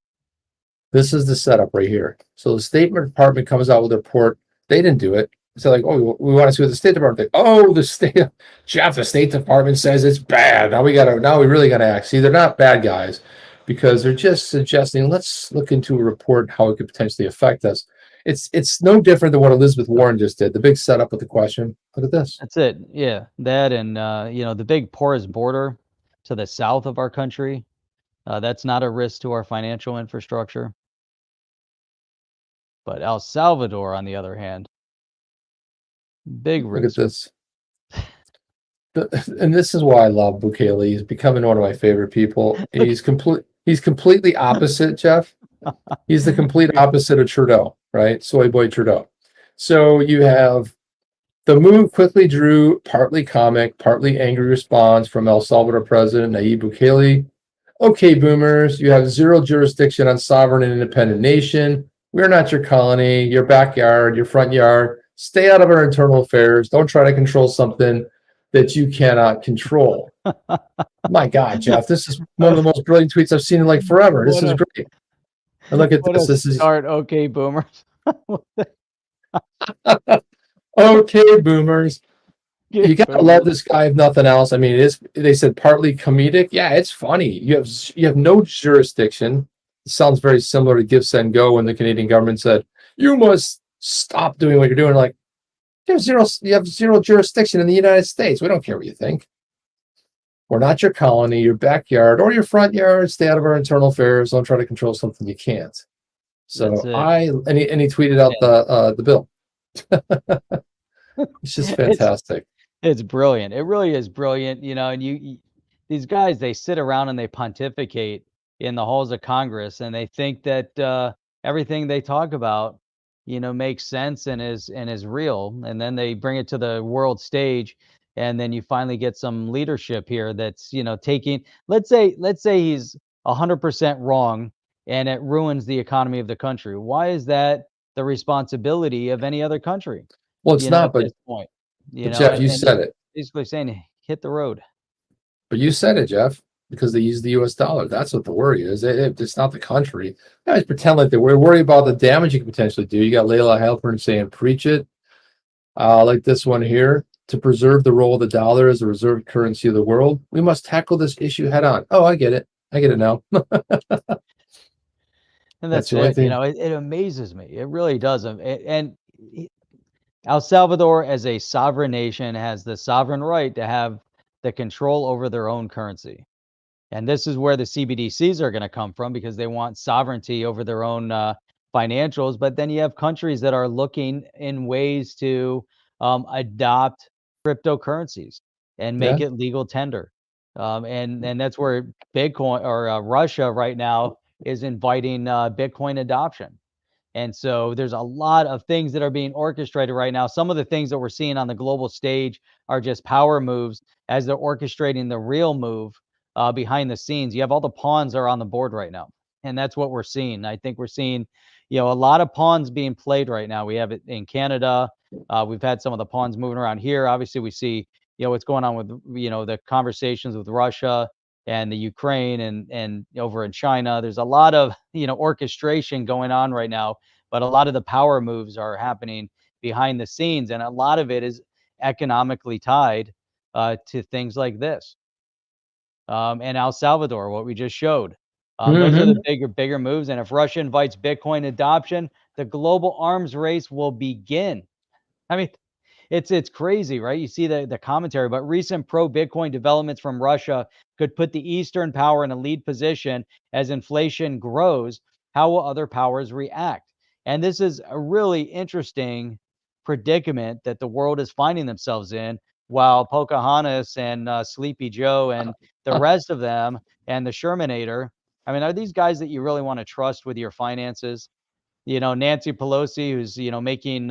This is the setup right here. So the State Department comes out with a report. They didn't do it. So like, oh, we want to see what the State Department thinks. Oh, the State Department says it's bad. Now we really gotta act. See, they're not bad guys, because they're just suggesting let's look into a report how it could potentially affect us. It's no different than what Elizabeth Warren just did. The big setup with the question. Look at this. That's it. Yeah, that and the big porous border to the south of our country. That's not a risk to our financial infrastructure. But El Salvador, on the other hand, big risk. Look at this. And this is why I love Bukele. He's becoming one of my favorite people. He's completely opposite, Jeff. He's the complete opposite of Trudeau, right? Soy boy Trudeau. So you have the move quickly drew partly comic, partly angry response from El Salvador President Nayib Bukele. Okay, boomers, you have zero jurisdiction on sovereign and independent nation. We're not your colony, your backyard, your front yard. Stay out of our internal affairs. Don't try to control something that you cannot control. My God, Jeff, this is one of the most brilliant tweets I've seen in like forever. This is great. And look at What this. a This is start. Okay, boomers. okay, boomers. You gotta love this guy if nothing else. I mean, it is. They said partly comedic. Yeah, it's funny. You have no jurisdiction. It sounds very similar to Give, Send, Go when the Canadian government said you must stop doing what you're doing. Like you have zero jurisdiction in the United States. We don't care what you think. We're not your colony, your backyard, or your front yard. Stay out of our internal affairs. Don't try to control something you can't. So and he tweeted out the bill. It's just fantastic. It's brilliant. It really is brilliant, you know, and these guys, they sit around and they pontificate in the halls of Congress and they think that everything they talk about, you know, makes sense and is real. And then they bring it to the world stage. And then you finally get some leadership here that's, you know, taking, let's say he's 100% wrong and it ruins the economy of the country. Why is that the responsibility of any other country? Well, it's not, but this point. But Jeff, you said it. Basically saying hit the road. But you said it, Jeff, because they use the U.S. dollar. That's what the worry is. It's not the country. Guys pretend like we're worried about the damage you can potentially do. You got Layla Halpern saying, preach it. Like this one here. To preserve the role of the dollar as a reserve currency of the world, we must tackle this issue head on. Oh, I get it. I get it now. And that's it. You know, it amazes me. It really does. And El Salvador, as a sovereign nation, has the sovereign right to have the control over their own currency. And this is where the CBDCs are going to come from because they want sovereignty over their own financials. But then you have countries that are looking in ways to adopt cryptocurrencies and make it legal tender. And that's where Bitcoin or Russia right now is inviting Bitcoin adoption. And so there's a lot of things that are being orchestrated right now. Some of the things that we're seeing on the global stage are just power moves as they're orchestrating the real move behind the scenes. You have all the pawns are on the board right now. And that's what we're seeing. I think we're seeing, you know, a lot of pawns being played right now. We have it in Canada. We've had some of the pawns moving around here. Obviously, we see, you know, what's going on with, you know, the conversations with Russia and the Ukraine and over in China. There's a lot of, you know, orchestration going on right now, but a lot of the power moves are happening behind the scenes. And a lot of it is economically tied to things like this. And El Salvador, what we just showed. Those are the bigger moves. And if Russia invites Bitcoin adoption, the global arms race will begin. I mean, it's crazy, right? You see the commentary, but recent pro-Bitcoin developments from Russia could put the Eastern power in a lead position as inflation grows. How will other powers react? And this is a really interesting predicament that the world is finding themselves in, while Pocahontas and Sleepy Joe and the rest of them and the Shermanator. I mean, are these guys that you really want to trust with your finances? You know, Nancy Pelosi, who's, you know, making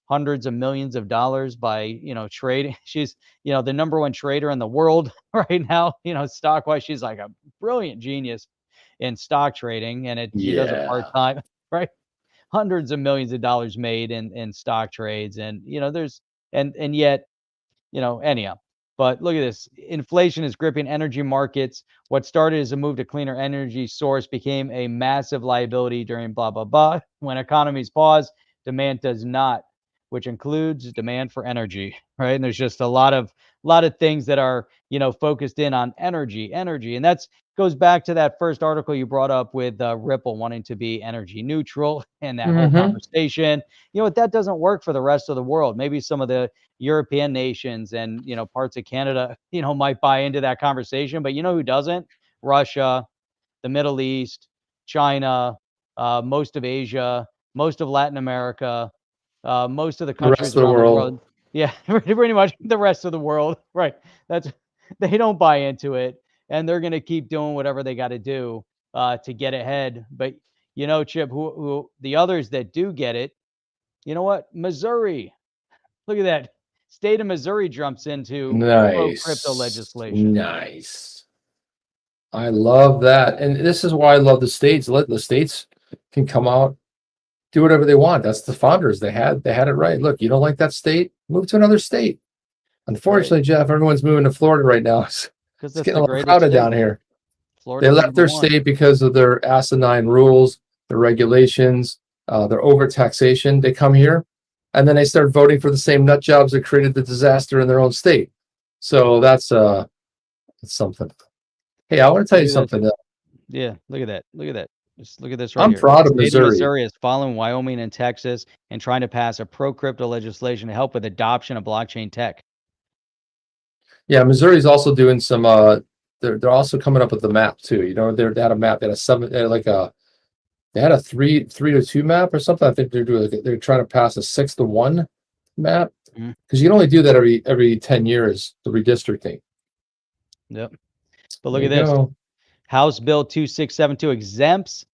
hundreds of millions of dollars by, you know, trading. She's, you know, the number one trader in the world right now, you know, stock wise. She's like a brilliant genius in stock trading, and she does it part-time, right? Hundreds of millions of dollars made in stock trades. And, you know, and yet, you know, anyhow. But look at this. Inflation is gripping energy markets. What started as a move to cleaner energy source became a massive liability during blah, blah, blah. When economies pause, demand does not, which includes demand for energy, right? And there's just a lot of things that are, you know, focused in on energy. And that's goes back to that first article you brought up with Ripple wanting to be energy neutral and that whole conversation. You know what? That doesn't work for the rest of the world. Maybe some of the European nations and, you know, parts of Canada, you know, might buy into that conversation, but you know who doesn't? Russia, the Middle East, China, most of Asia, most of Latin America, most of the countries around the world. Yeah, pretty much the rest of the world. Right. They don't buy into it, and they're going to keep doing whatever they got to do to get ahead. But, you know, Chip, who the others that do get it, You know what? Missouri. Look at that. State of Missouri jumps into crypto Nice. legislation. Nice. I love that. And this is why I love the states. Let the states can come out, do whatever they want. That's the founders. They had it right. Look, you don't like that state? Move to another state. Unfortunately, Jeff, everyone's moving to Florida right now. It's getting a little crowded down here. Florida They left their state because of their asinine rules, their regulations, their overtaxation. They come here, and then they start voting for the same nut jobs that created the disaster in their own state. So that's something. Hey, I want to tell you something. Yeah, look at that. Look at that. Just look at this right I'm here. proud of The state Missouri. is following Wyoming and Texas and trying to pass a pro-crypto legislation to help with adoption of blockchain tech. Yeah, Missouri's also doing some. They're also coming up with the map too. You know, they had a map. They had a 3-2 map or something. I think they're trying to pass a 6-1 map because you can only do that every 10 years. The redistricting. Yep. But look at this. House Bill 2672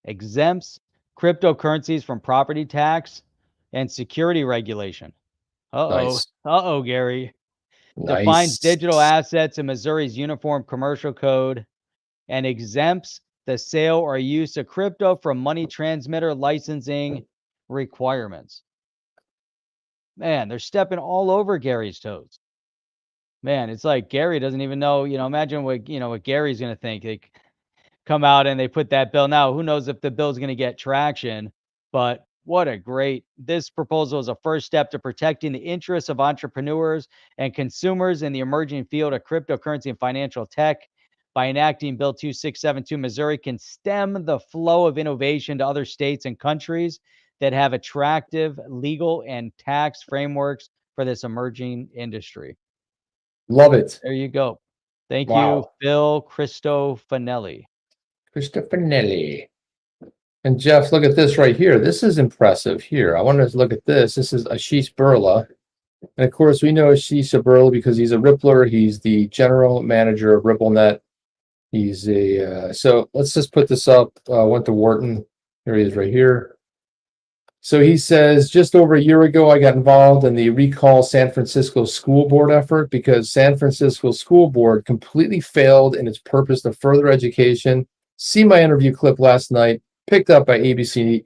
exempts cryptocurrencies from property tax and security regulation. Nice. Gary. Nice. Defines digital assets in Missouri's Uniform Commercial Code and exempts the sale or use of crypto from money transmitter licensing requirements. Man, they're stepping all over Gary's toes. Man, it's like Gary doesn't even know, imagine what Gary's going to think. They come out and they put that bill. Now, who knows if the bill's going to get traction, but this proposal is a first step to protecting the interests of entrepreneurs and consumers in the emerging field of cryptocurrency and financial tech. By enacting Bill 2672, Missouri can stem the flow of innovation to other states and countries that have attractive legal and tax frameworks for this emerging industry. Love it. There you go. Thank you, Phil Cristofanelli. And Jeff, look at this right here. This is impressive here. I want to look at this. This is Asheesh Birla. And of course, we know Asheesh Birla because he's a Rippler. He's the general manager of RippleNet. He's so let's just put this up. Went to Wharton. Here he is right here. So he says, just over a year ago, I got involved in the Recall San Francisco School Board effort because San Francisco School Board completely failed in its purpose to further education. See my interview clip last night, picked up by ABC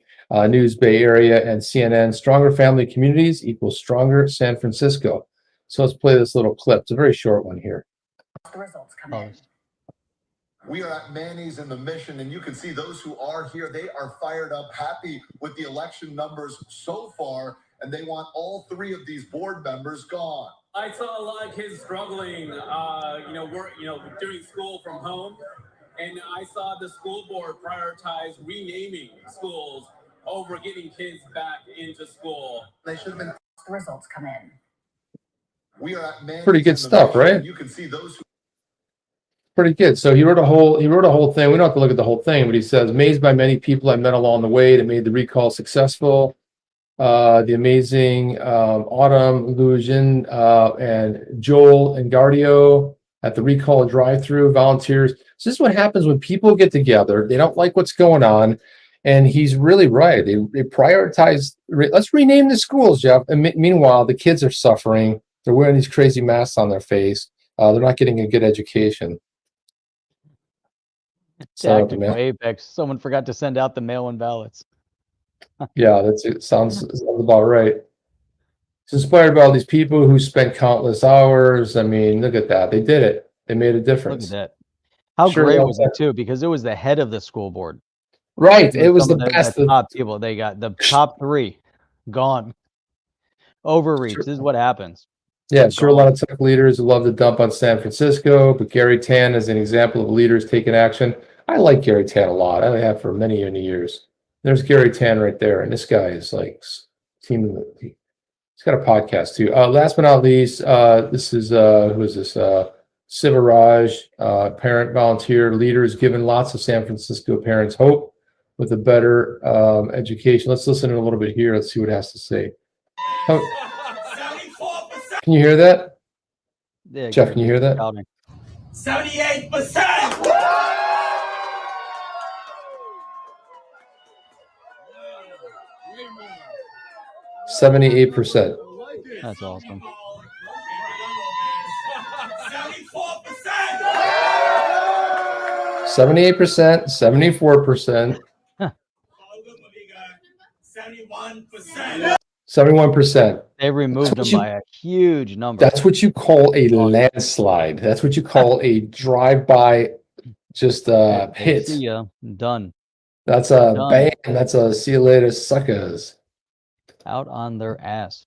News Bay Area and CNN. Stronger family communities equals stronger San Francisco. So let's play this little clip. It's a very short one here. The results come in. We are at Manny's in the Mission, and you can see those who are here, they are fired up, happy with the election numbers so far, and they want all 3 of these board members gone. I saw a lot of kids struggling, doing school from home, and I saw the school board prioritize renaming schools over getting kids back into school. They should have been. The results come in. We are at Manny's. Pretty good stuff, right? You can see those who. Pretty good. So he wrote a whole thing. We don't have to look at the whole thing, but he says, amazed by many people I met along the way that made the recall successful. The amazing Autumn Illusion and Joel and Gardio at the recall drive-through volunteers. So this is what happens when people get together. They don't like what's going on. And he's really right. They prioritize, let's rename the schools, Jeff. And meanwhile, the kids are suffering. They're wearing these crazy masks on their face. They're not getting a good education. Active Becs. Someone forgot to send out the mail-in ballots. Yeah, it sounds about right. It's inspired by all these people who spent countless hours. I mean, look at that. They did it. They made a difference. Look at that. How great was it, too? Because it was the head of the school board. Right. It was the best. The top people. They got the top 3 gone. Overreach. Sure. This is what happens. Yeah, sure. A lot of tech leaders who love to dump on San Francisco, but Gary Tan is an example of leaders taking action. I like Gary Tan a lot. I have for many years. There's Gary Tan right there, and this guy is like team. He's got a podcast too. Last but not least, this is who is this? Sivaraj, parent volunteer leaders giving lots of San Francisco parents hope with a better education. Let's listen in a little bit here. Let's see what it has to say. Can you hear that? Yeah, Jeff, can you hear that? 78%. 78%. That's awesome. 78%, 74%, 71%. They removed them by a huge number. That's what you call a landslide. That's what you call a drive-by just hit. See ya. Done. That's a bam. That's a see you later, suckers. Out on their ass.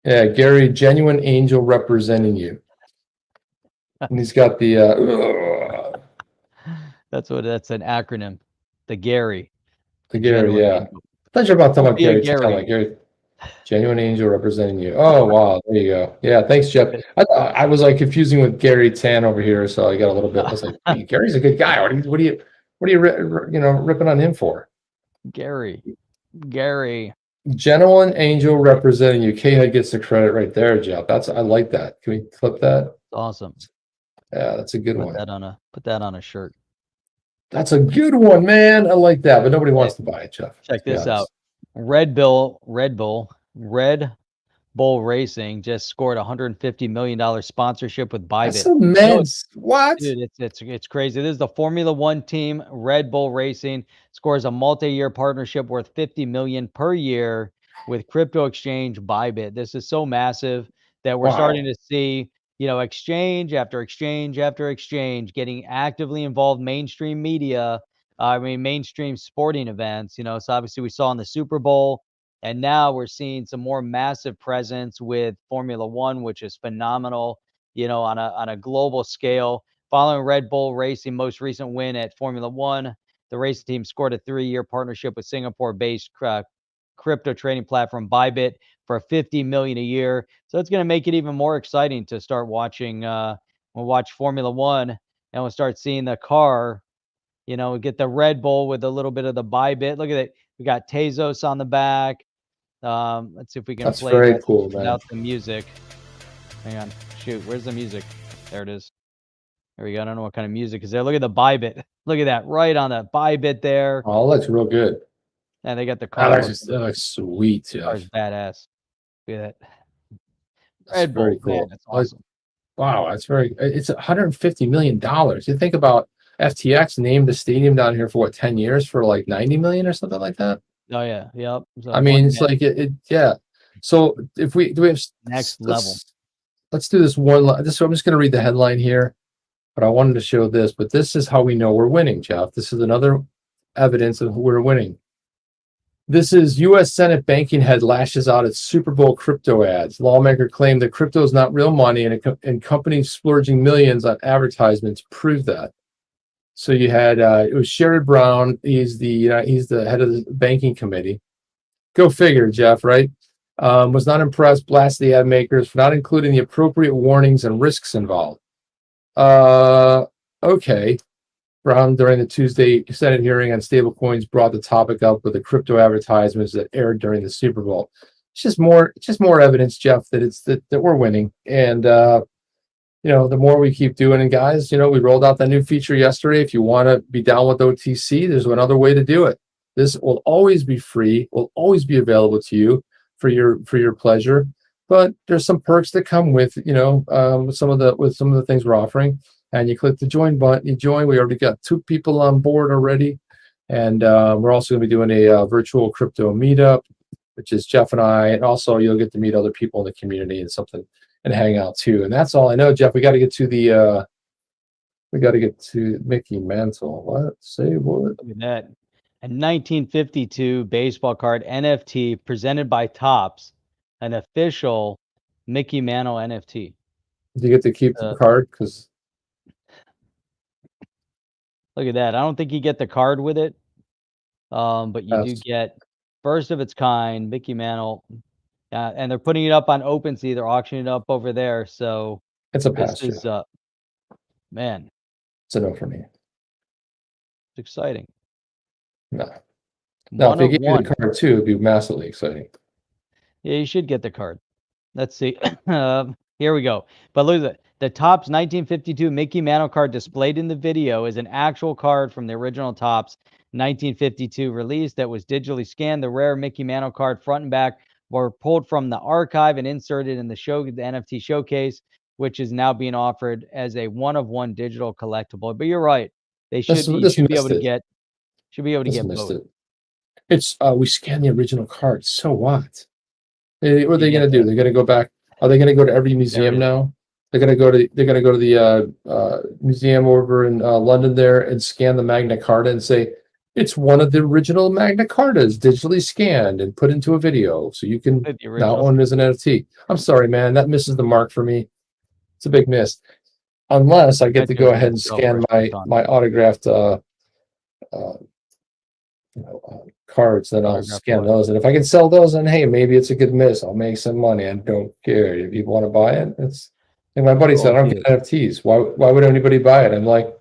Yeah, Gary, genuine angel representing you. And he's got the That's an acronym. The Gary. the Gary, yeah. I thought you were about to talk about Gary. Gary. Genuine angel representing you. Oh wow, there you go. Yeah, thanks, Jeff. I was like confusing with Gary Tan over here, so I got a little bit. I was like, hey, Gary's a good guy. What are you ripping on him for? Gary. Genuine angel representing you. K-Head gets the credit right there, Jeff. I like that. Can we clip that? Awesome. Yeah, that's a good one. Put that on a shirt. That's a good one, man. I like that, but nobody wants to buy it, Jeff. Check this out. Red Bull Racing just scored $150 million sponsorship with Bybit. That's immense. What? Dude, it's crazy. This is the Formula One team. Red Bull Racing scores a multi-year partnership worth $50 million per year with crypto exchange Bybit. This is so massive that we're starting to see, exchange after exchange after exchange getting actively involved mainstream media. Mainstream sporting events, so obviously we saw in the Super Bowl, and now we're seeing some more massive presence with Formula One, which is phenomenal, on a global scale. Following Red Bull Racing most recent win at Formula One, the racing team scored a 3-year partnership with Singapore-based crypto trading platform Bybit for $50 million a year. So it's going to make it even more exciting to start watching. We'll watch Formula One, and we'll start seeing the car. We get the Red Bull with a little bit of the Bybit. Look at it. We got Tezos on the back. Let's see if we can play very that cool, man. without the music. Hang on. Shoot, where's the music? There it is. There we go. I don't know what kind of music is there. Look at the Bybit. Look at that. Right on the Bybit there. Oh, that looks real good. And they got the car. That looks sweet. Yeah. Car's badass. Look at that. Red Bull. Very cool. Man, that's awesome. Wow, it's $150 million. You think about FTX named the stadium down here for 10 years for like 90 million or something like that. Oh yeah. Yep. So it's like yeah. So if we have next level, let's do this one. So I'm just going to read the headline here, but I wanted to show this. But this is how we know we're winning, Jeff. This is another evidence of who we're winning. This is U.S. Senate banking head lashes out at Super Bowl crypto ads. Lawmaker claimed that crypto is not real money, and companies splurging millions on advertisements prove that. So you had it was Sherrod Brown. He's the head of the banking committee. Go figure, Jeff. Right? Was not impressed. Blasted the ad makers for not including the appropriate warnings and risks involved. Okay. Brown, during the Tuesday Senate hearing on stablecoins, brought the topic up with the crypto advertisements that aired during the Super Bowl. It's just more evidence, Jeff, that that we're winning. And the more we keep doing it, guys, we rolled out that new feature yesterday. If you want to be down with OTC, there's another way to do it. This will always be free, will always be available to you for your pleasure. But there's some perks that come with, with some of the things we're offering. And you click the join button, you join. We already got 2 people on board already. And we're also going to be doing a virtual crypto meetup, which is Jeff and I. And also you'll get to meet other people in the community and hang out too. And that's all I know, Jeff. We got to get to Mickey Mantle. What? Say what? Look at that. A 1952 baseball card NFT presented by Topps, an official Mickey Mantle NFT. Do you get to keep the card? Because look at that. I don't think you get the card with it, but you do get first of its kind Mickey Mantle. And they're putting it up on OpenSea. They're auctioning it up over there. So it's a pass. This is, man. It's a no for me. It's exciting. No. Now, if you get the card too, it'd be massively exciting. Yeah, you should get the card. Let's see. Here we go. But look at the Topps 1952 Mickey Mantle card displayed in the video is an actual card from the original Topps 1952 release that was digitally scanned. The rare Mickey Mantle card front and back were pulled from the archive and inserted in the NFT showcase, which is now being offered as a one-of-one digital collectible. But you're right. They should be able to get Missed both. it. It's we scan the original card. So what? What are they going to do? They're going to go back. Are they going to go to every museum now? They're going to go to the museum over in London there and scan the Magna Carta and say it's one of the original Magna Cartas digitally scanned and put into a video, so you can now own it as an NFT. I'm sorry, man, that misses the mark for me. It's a big miss. Unless I get to go ahead and scan my autographed cards, then I'll scan those. And if I can sell those, then hey, maybe it's a good miss. I'll make some money. I don't care if you want to buy it. It's and my buddy said, I don't get NFTs. Why would anybody buy it? I'm like,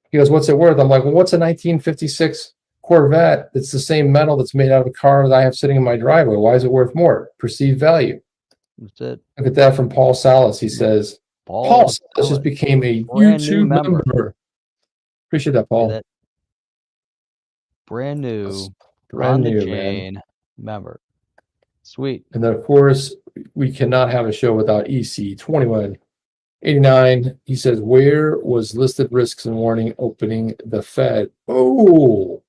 he goes, what's it worth? I'm like, well, what's a 1956 Corvette that's the same metal that's made out of a car that I have sitting in my driveway? Why is it worth more? Perceived value. That's it. Look at that from Paul Salas. He says, Paul Salas just became a YouTube member. Appreciate that, Paul. Brand new on the chain member. Sweet. And then, of course, we cannot have a show without EC 2189. He says, where was listed risks and warning opening the Fed? Oh,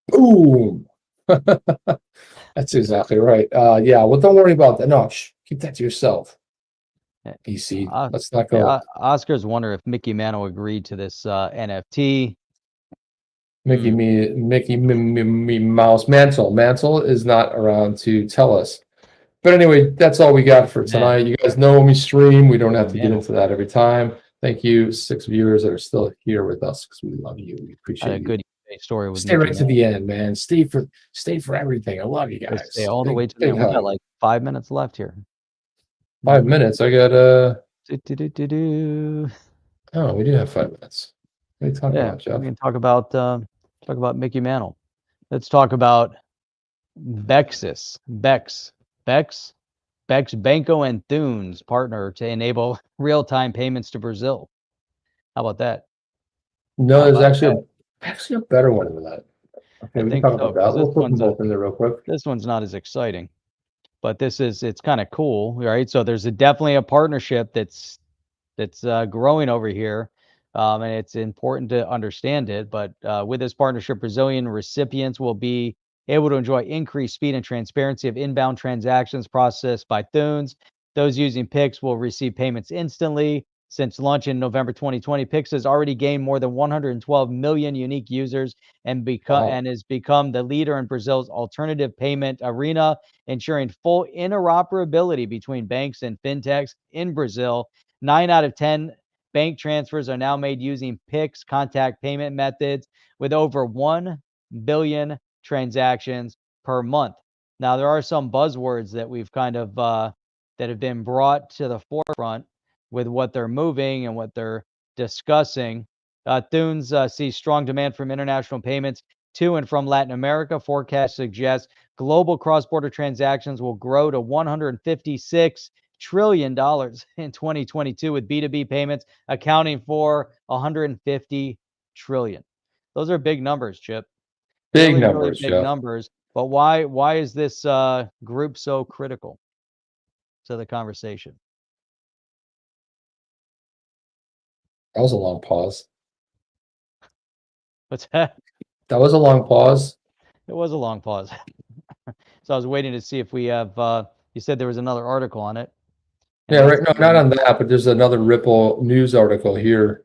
boom. That's exactly right. Yeah, well, don't worry about that. No, keep that to yourself. EC, let's not go. Oscar's wondering if Mickey Mantle agreed to this NFT. Mickey Mouse. Mantle is not around to tell us. But anyway, that's all we got for tonight. You guys know when we stream, we don't have to get into that every time. Thank you, 6 viewers that are still here with us because we love you. We appreciate it. Good story with Stay right to the end, man. Stay for everything. I love you guys. Stay all the way to the end. We got like 5 minutes left here. 5 minutes. I got Oh, we do have 5 minutes. What are you talking about, Jeff? We can talk about Mickey Mantle. Let's talk about Becs, Banco, and Thunes partner to enable real-time payments to Brazil. How about that? No, there's actually a better one than that. Okay, we can talk about that. We'll put them both in there real quick. This one's not as exciting, but it's kind of cool, right? So there's definitely a partnership that's growing over here. And it's important to understand it. But with this partnership, Brazilian recipients will be able to enjoy increased speed and transparency of inbound transactions processed by Thunes. Those using Pix will receive payments instantly. Since launch in November 2020, Pix has already gained more than 112 million unique users and has become the leader in Brazil's alternative payment arena, ensuring full interoperability between banks and fintechs in Brazil. 9 out of 10 bank transfers are now made using Pix contact payment methods, with over 1 billion transactions per month. Now, there are some buzzwords that we've kind of that have been brought to the forefront with what they're moving and what they're discussing. Thunes sees strong demand from international payments to and from Latin America. Forecasts suggest global cross-border transactions will grow to $156 trillion in 2022, with B2B payments accounting for 150 trillion. Those are big numbers, Chip. Big numbers, big numbers. But why is this group so critical to the conversation? That was a long pause. What's that? That was a long pause. It was a long pause. So I was waiting to see if we have. You said there was another article on it. Yeah, right. No, not on that, but there's another Ripple news article here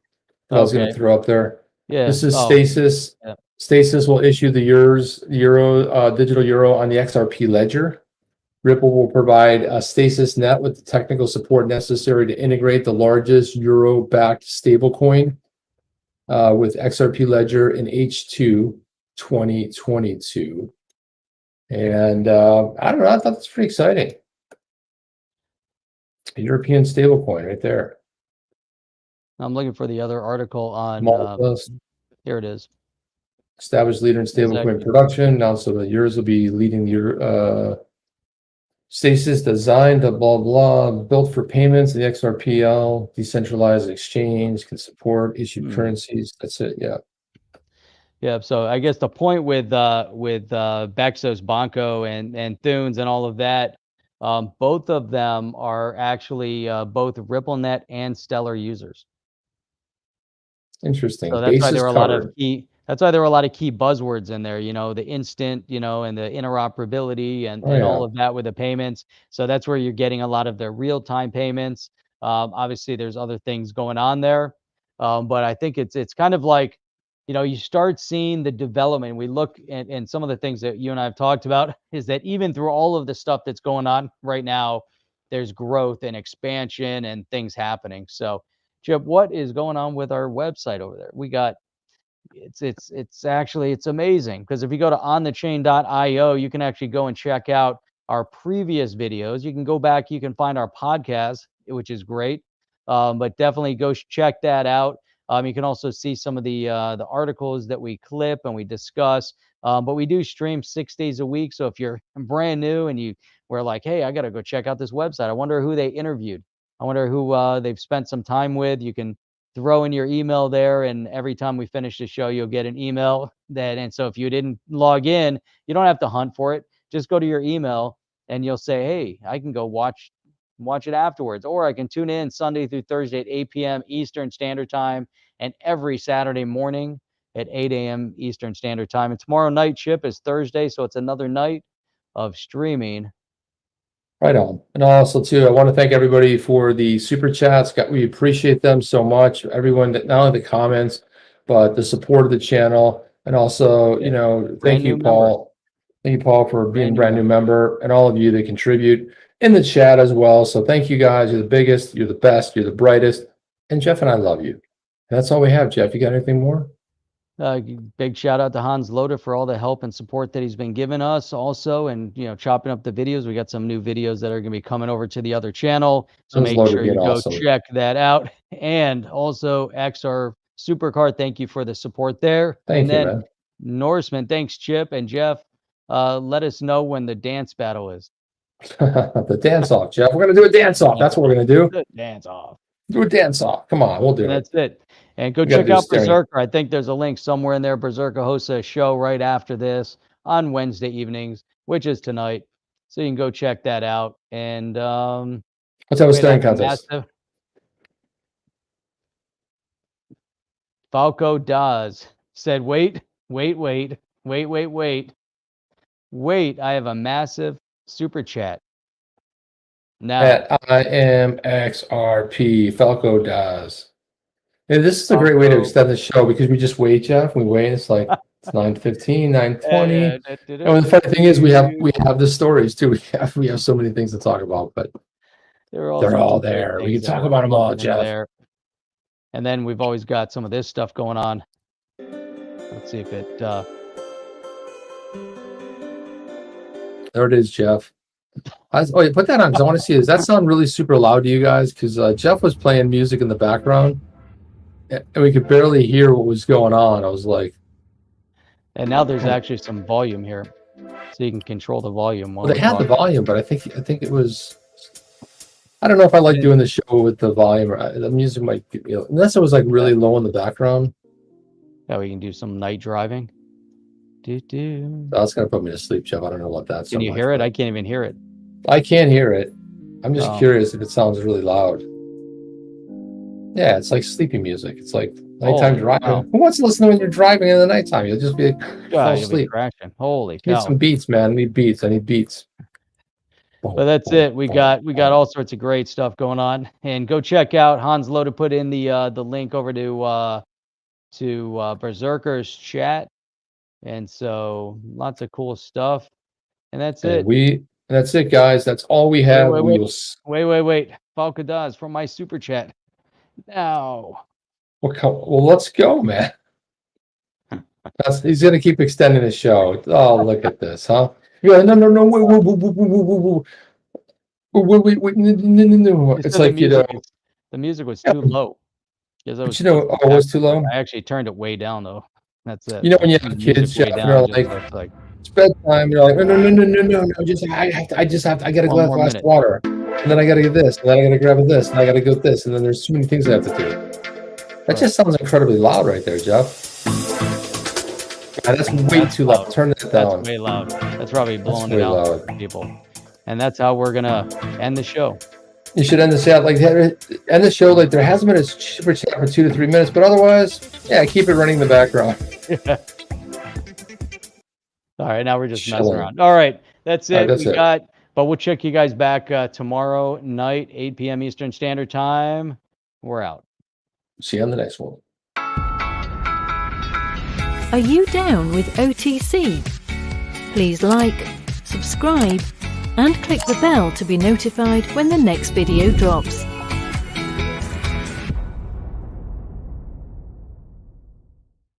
that I was going to throw up there. Yeah. This is Stasis. Yeah. Stasis will issue the digital euro on the XRP ledger. Ripple will provide a Stasis net with the technical support necessary to integrate the largest euro-backed stablecoin with XRP ledger in H2 2022. And I don't know, I thought that's pretty exciting. A European stablecoin right there. I'm looking for the other article on. Here it is. Established leader in stablecoin production. Now, so the EURS will be leading the Stasis designed to blah blah, built for payments. The XRPL decentralized exchange can support issued currencies. That's it. Yeah. Yeah. So I guess the point with Bexos, Banco, and Thunes and all of that Both of them are actually both RippleNet and Stellar users. Interesting. So that's why there Bases were a lot of covered. key. That's why there were a lot of key buzzwords in there. You know, the instant, you know, and the interoperability and Oh, and yeah. all of that with the payments. So that's where you're getting a lot of the real time payments. Obviously, there's other things going on there, but I think it's kind of like, you know, you start seeing the development. We look at and some of the things that you and I have talked about is that even through all of the stuff that's going on right now, there's growth and expansion and things happening. So, Chip, what is going on with our website over there? We got it's actually it's amazing because if you go to onthechain.io, you can actually go and check out our previous videos. You can go back, you can find our podcast, which is great. But definitely go check that out. You can also see some of the articles that we clip and we discuss. But we do stream 6 days a week. So if you're brand new and you were like, hey, I got to go check out this website. I wonder who they interviewed. I wonder who they've spent some time with. You can throw in your email there, and every time we finish the show, you'll get an email that. And so if you didn't log in, you don't have to hunt for it. Just go to your email and you'll say, hey, I can go watch it afterwards, or I can tune in Sunday through Thursday at 8 p.m. Eastern Standard Time and every Saturday morning at 8 a.m. Eastern Standard Time. And tomorrow night, Chip, is Thursday, so it's another night of streaming. Right on. And also, too, I want to thank everybody for the super chats. We appreciate them so much. Everyone that not only the comments, but the support of the channel. And also, you know, thank you, Paul. Thank you, Paul, for being a brand new member, and all of you that contribute in the chat as well. So thank you guys. You're the biggest, you're the best, you're the brightest. And Jeff and I love you. And that's all we have, Jeff. You got anything more? Big shout out to Hans Loda for all the help and support that he's been giving us also, and, you know, chopping up the videos. We got some new videos that are going to be coming over to the other channel, so make sure you go check that out. And also XR Supercard, thank you for the support there. Thank you, man. Norseman, thanks, Chip and Jeff. Let us know when the dance battle is. The dance off, Jeff. We're gonna do a dance off. That's what we're gonna do. Dance off. Do a dance off. Come on, we'll do it. That's it. And go check out Berserker. I think there's a link somewhere in there. Berserker hosts a show right after this on Wednesday evenings, which is tonight. So you can go check that out. And let's have a staring contest. Falco Daz said, wait. I have a massive super chat. Now At I am XRP. Falco Daz. Yeah, this is a great way to extend the show because we just wait, Jeff. We wait. It's like it's 9:15, 9:20. And the funny thing is, we have the stories too. We have so many things to talk about, but they're all there. We can talk about them all, Jeff. And then we've always got some of this stuff going on. Let's see if it. There it is, Jeff. Oh, yeah, put that on because I want to see. Does that sound really super loud to you guys? Because Jeff was playing music in the background, and we could barely hear what was going on. I was like, and now there's actually some volume here, so you can control the volume. Well, they had the volume, but I think it was. I don't know if I like doing the show with the volume. Or the music might, unless it was like really low in the background. Yeah, we can do some night driving. That's gonna put me to sleep, Jeff. I don't know what that's. Can you hear it? I can't even hear it. I can't hear it. I'm just curious if it sounds really loud. Yeah, it's like sleepy music. It's like nighttime driving. Wow. Who wants to listen when you're driving in the nighttime? You'll just be fall asleep. Crashing. Holy cow! Need some beats, man. I need beats. But that's it. We got all sorts of great stuff going on. And go check out Hans Loda put in the link over to Berserker's chat. And so lots of cool stuff. And that's it. That's it, guys. That's all we have. Wait. Falco does from my super chat. Now. Well, let's go, man. He's gonna keep extending the show. Oh, look at this, huh? Yeah, no. Wait. It's like, the music was too low. It was too low. I actually turned it way down though. That's it. You know when you have kids, Jeff, and they're like, it's bedtime. You're like, no. I gotta go have a glass of water, and then I gotta get this, and then I gotta grab this, and I gotta go with this, and then there's too many things I have to do. That just sounds incredibly loud right there, Jeff. God, that's way too loud. Turn that down. That's way loud. That's probably blowing it out for people. And that's how we're gonna end the show. You should end this out like end the show like there hasn't been a super chat for 2 to 3 minutes, but otherwise, yeah, keep it running in the background. All right, now we're just Chilling. messing around. All right, that's it. That's it. But we'll check you guys back tomorrow night, 8 p.m. Eastern Standard Time. We're out. See you on the next one. Are you down with OTC? Please like, subscribe, and click the bell to be notified when the next video drops.